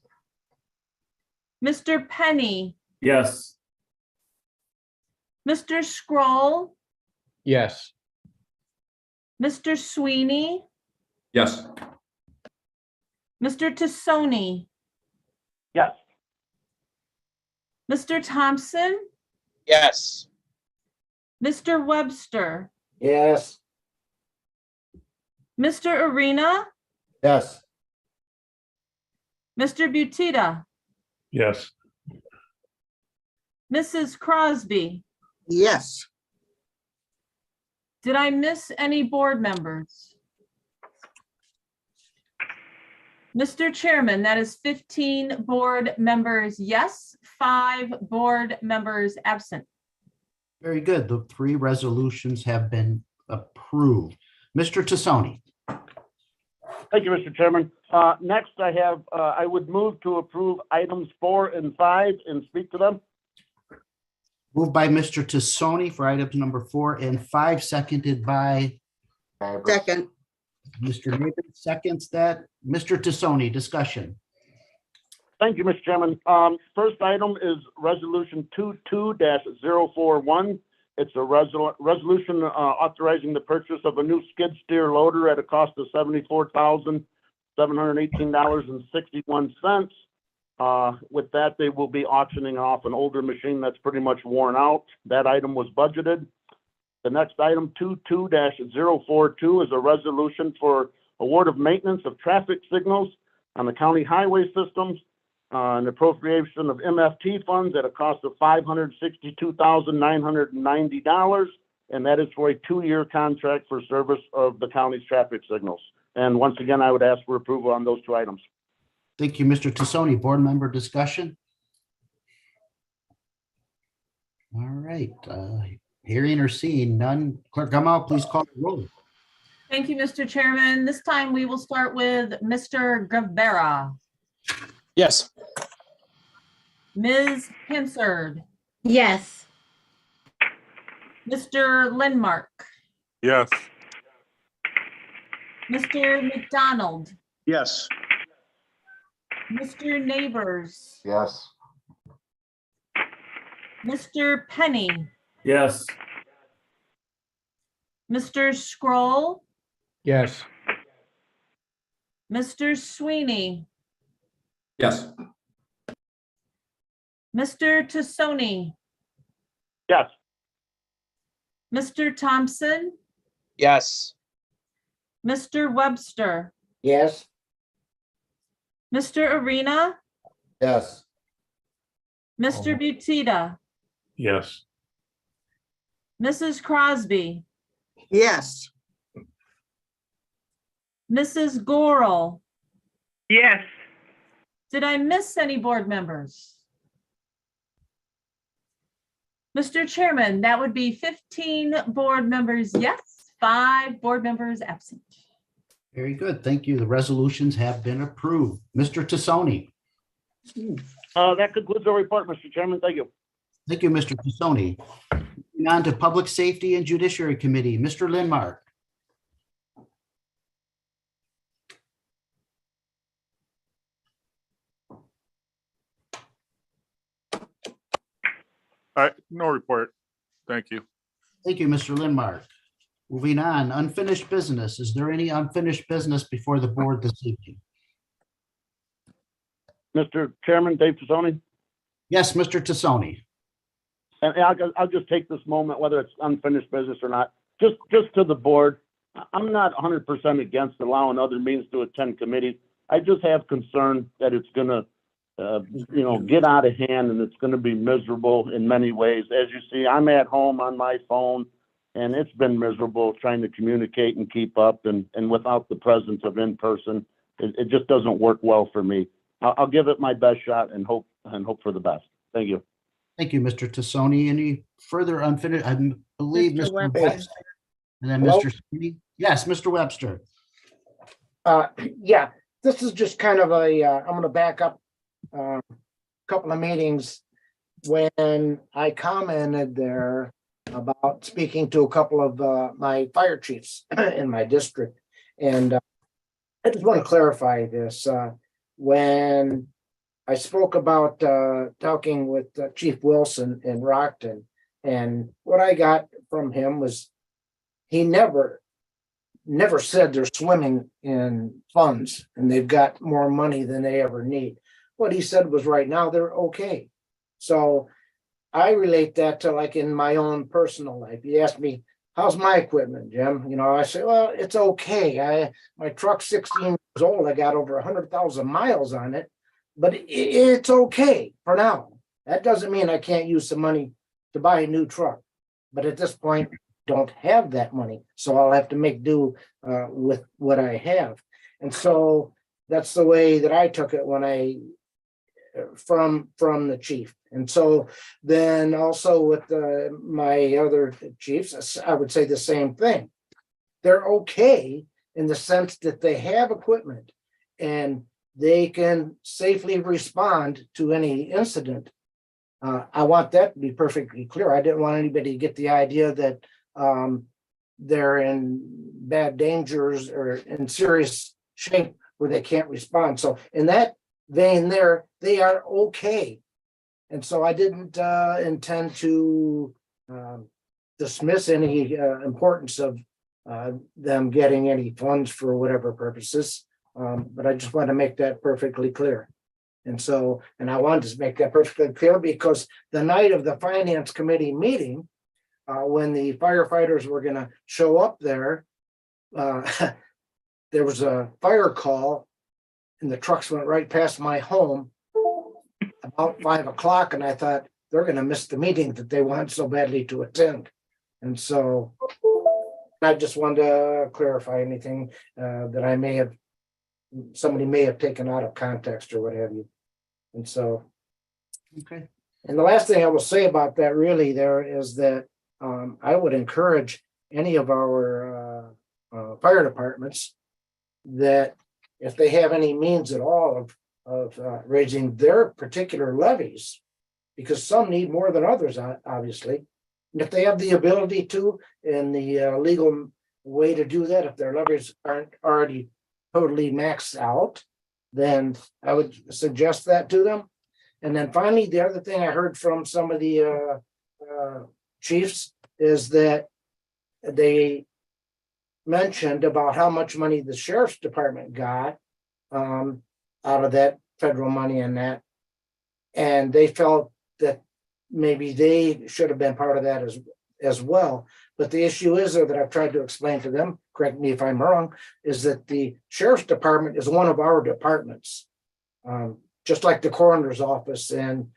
Mr. Penny, Yes. Mr. Scroll, Yes. Mr. Sweeney, Yes. Mr. Tassoni, Yes. Mr. Thompson, Yes. Mr. Webster, Yes. Mr. Arena, Yes. Mr. Butita, Yes. Mrs. Crosby. Yes. Did I miss any board members? Mr. Chairman, that is 15 board members yes, 5 board members absent. Very good. The three resolutions have been approved. Mr. Tassoni. Thank you, Mr. Chairman. Next, I would move to approve items 4 and 5 and speak to them. Moved by Mr. Tassoni for items number 4 and 5, seconded by Second. Mr. Neighbors. Seconds that. Mr. Tassoni, discussion. Thank you, Mr. Chairman. First item is resolution 22-041. It's a resolution authorizing the purchase of a new skid steer loader at a cost of $74,718.61. With that, they will be auctioning off an older machine that's pretty much worn out. That item was budgeted. The next item, 22-042, is a resolution for award of maintenance of traffic signals on the county highway systems, an appropriation of MFT funds at a cost of $562,990, and that is for a 2-year contract for service of the county's traffic signals. And once again, I would ask for approval on those 2 items. Thank you, Mr. Tassoni. Board member discussion? All right. Hearing or seeing none. Clerk Gumbel, please call the roll. Thank you, Mr. Chairman. This time we will start with Mr. Guevara, Yes. Ms. Hensard, Yes. Mr. Lindmark, Yes. Mr. McDonald, Yes. Mr. Neighbors, Yes. Mr. Penny, Yes. Mr. Scroll, Yes. Mr. Sweeney, Yes. Mr. Tassoni, Yes. Mr. Thompson, Yes. Mr. Webster, Yes. Mr. Arena, Yes. Mr. Butita, Yes. Mrs. Crosby, Yes. Mrs. Gorel. Yes. Did I miss any board members? Mr. Chairman, that would be 15 board members yes, 5 board members absent. Very good. Thank you. The resolutions have been approved. Mr. Tassoni. That concludes our report, Mr. Chairman. Thank you. Thank you, Mr. Tassoni. Moving on to Public Safety and Judiciary Committee, Mr. Lindmark. All right, no report. Thank you. Thank you, Mr. Lindmark. Moving on, unfinished business. Is there any unfinished business before the board this evening? Mr. Chairman, Dave Tassoni, Yes, Mr. Tassoni. and I'll just take this moment, whether it's unfinished business or not, just to the board. I'm not 100% against allowing other means to attend committees. I just have concern that it's gonna, get out of hand, and it's gonna be miserable in many ways. As you see, I'm at home on my phone, and it's been miserable trying to communicate and keep up, and without the presence of in-person, it just doesn't work well for me. I'll give it my best shot and hope for the best. Thank you. Thank you, Mr. Tassoni. Any further unfinished? I believe Mr. Mr. Webster. Webster. And then Hello? Mr. Sweeney. Yes, Mr. Webster. Yeah, this is just kind of I'm gonna back up a couple of meetings when I commented there about speaking to a couple of my fire chiefs in my district. And I just want to clarify this. When I spoke about talking with Chief Wilson in Rockton, and what I got from him was he never said they're swimming in funds and they've got more money than they ever need. What he said was right now they're okay. So I relate that to like in my own personal life. He asked me, how's my equipment, Jim? I say, well, it's okay. My truck's 16 years old. I got over 100,000 miles on it, but it's okay for now. That doesn't mean I can't use some money to buy a new truck. But at this point, don't have that money. So I'll have to make do with what I have. And so that's the way that I took it when I from the chief. And so then also with my other chiefs, I would say the same thing. They're okay in the sense that they have equipment and they can safely respond to any incident. I want that to be perfectly clear. I didn't want anybody to get the idea that they're in bad dangers or in serious shape where they can't respond. So in that vein there, they are okay. And so I didn't intend to dismiss any importance of them getting any funds for whatever purposes. But I just want to make that perfectly clear. And I wanted to make that perfectly clear because the night of the finance committee meeting, when the firefighters were going to show up there, there was a fire call and the trucks went right past my home about 5 o'clock. And I thought they're going to miss the meeting that they want so badly to attend. And so I just wanted to clarify anything that somebody may have taken out of context or what have you. And so, okay. And the last thing I will say about that really there is that I would encourage any of our fire departments that if they have any means at all of raising their particular levies, because some need more than others, obviously. And if they have the ability to, and the legal way to do that, if their levies aren't already totally maxed out, then I would suggest that to them. And then finally, the other thing I heard from some of the chiefs is that they mentioned about how much money the sheriff's department got out of that federal money and that. And they felt that maybe they should have been part of that as well. But the issue is that I've tried to explain to them, correct me if I'm wrong, is that the sheriff's department is one of our departments. Just like the coroner's office and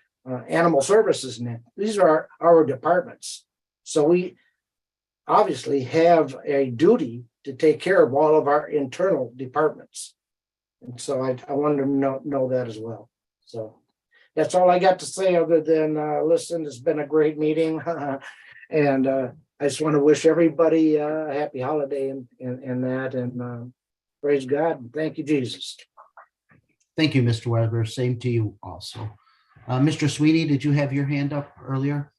animal services. And these are our departments. So we obviously have a duty to take care of all of our internal departments. And so I wanted to know that as well. So that's all I got to say other than listen, it's been a great meeting. And I just want to wish everybody a happy holiday and that, and praise God. And thank you, Jesus. Thank you, Mr. Weber. Same to you also. Mr. Sweeney, did you have your hand up earlier?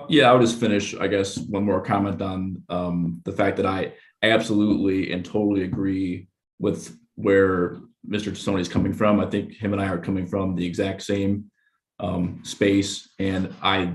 Yeah, I'll just finish, I guess, one more comment on the fact that I absolutely and totally agree with where Mr. Tassoni is coming from. I think him and I are coming from the exact same space. And I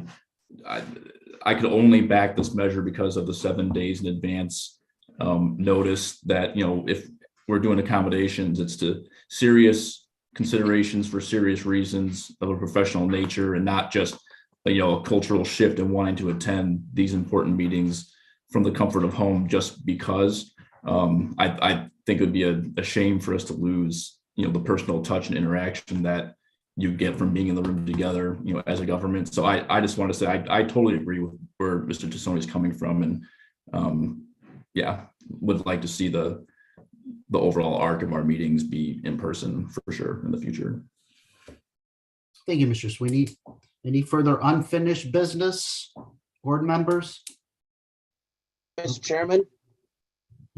I could only back this measure because of the 7 days in advance notice that, if we're doing accommodations, it's to serious considerations for serious reasons of a professional nature and not just, a cultural shift and wanting to attend these important meetings from the comfort of home just because. I think it would be a shame for us to lose, the personal touch and interaction that you get from being in the room together, as a government. So I just want to say, I totally agree with where Mr. Tassone is coming from, and would like to see the overall arc of our meetings be in person for sure in the future. Thank you, Mr. Sweeney. Any further unfinished business, board members? Mr. Chairman,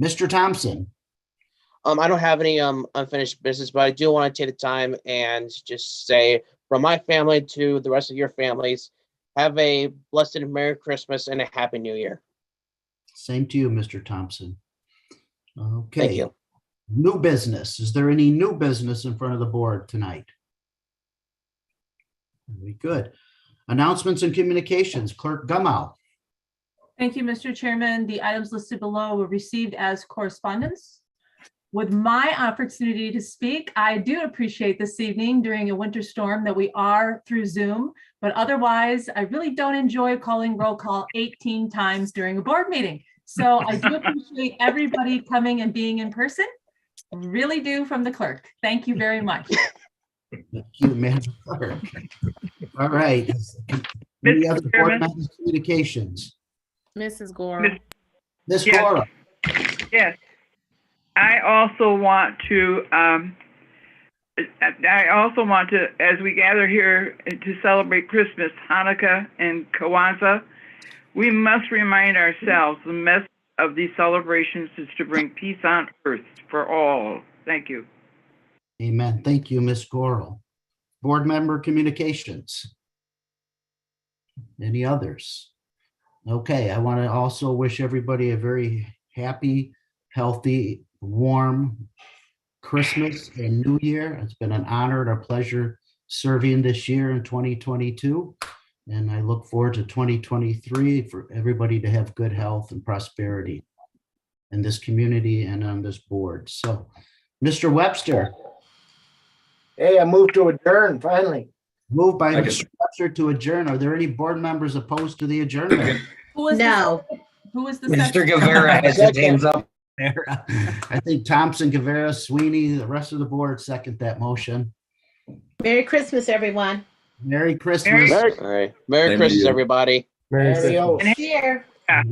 Mr. Thompson? I don't have any unfinished business, but I do want to take the time and just say from my family to the rest of your families, have a blessed and Merry Christmas and a Happy New Year. Same to you, Mr. Thompson. Okay. Thank you. New business. Is there any new business in front of the board tonight? Very good. Announcements and communications. Clerk Gumow. Thank you, Mr. Chairman. The items listed below were received as correspondence. With my opportunity to speak, I do appreciate this evening during a winter storm that we are through Zoom, but otherwise, I really don't enjoy calling roll call 18 times during a board meeting. So I do appreciate everybody coming and being in person. Really do, from the clerk. Thank you very much. Thank you, Madam Clerk. All right. Any other board members' communications? Mrs. Gore. Ms. Yes. Gora. Yes. I also want to, as we gather here to celebrate Christmas, Hanukkah, and Kwanzaa, we must remind ourselves the message of these celebrations is to bring peace on earth for all. Thank you. Amen. Thank you, Ms. Goral. Board member communications. Any others? Okay, I want to also wish everybody a very happy, healthy, warm Christmas and New Year. It's been an honor and a pleasure serving this year in 2022. And I look forward to 2023 for everybody to have good health and prosperity in this community and on this board. So, Mr. Webster. Hey, I moved to adjourn finally. Moved by Mr. Webster to adjourn. Are there any board members opposed to the adjournment? Who was No. Who was the Mr. second? Guevara has his hands up. I think Thompson, Guevara, Sweeney, the rest of the board second that motion. Merry Christmas, everyone. Merry Christmas. All right. Merry Same to Christmas, you. everybody. Merry Cheer. Yeah.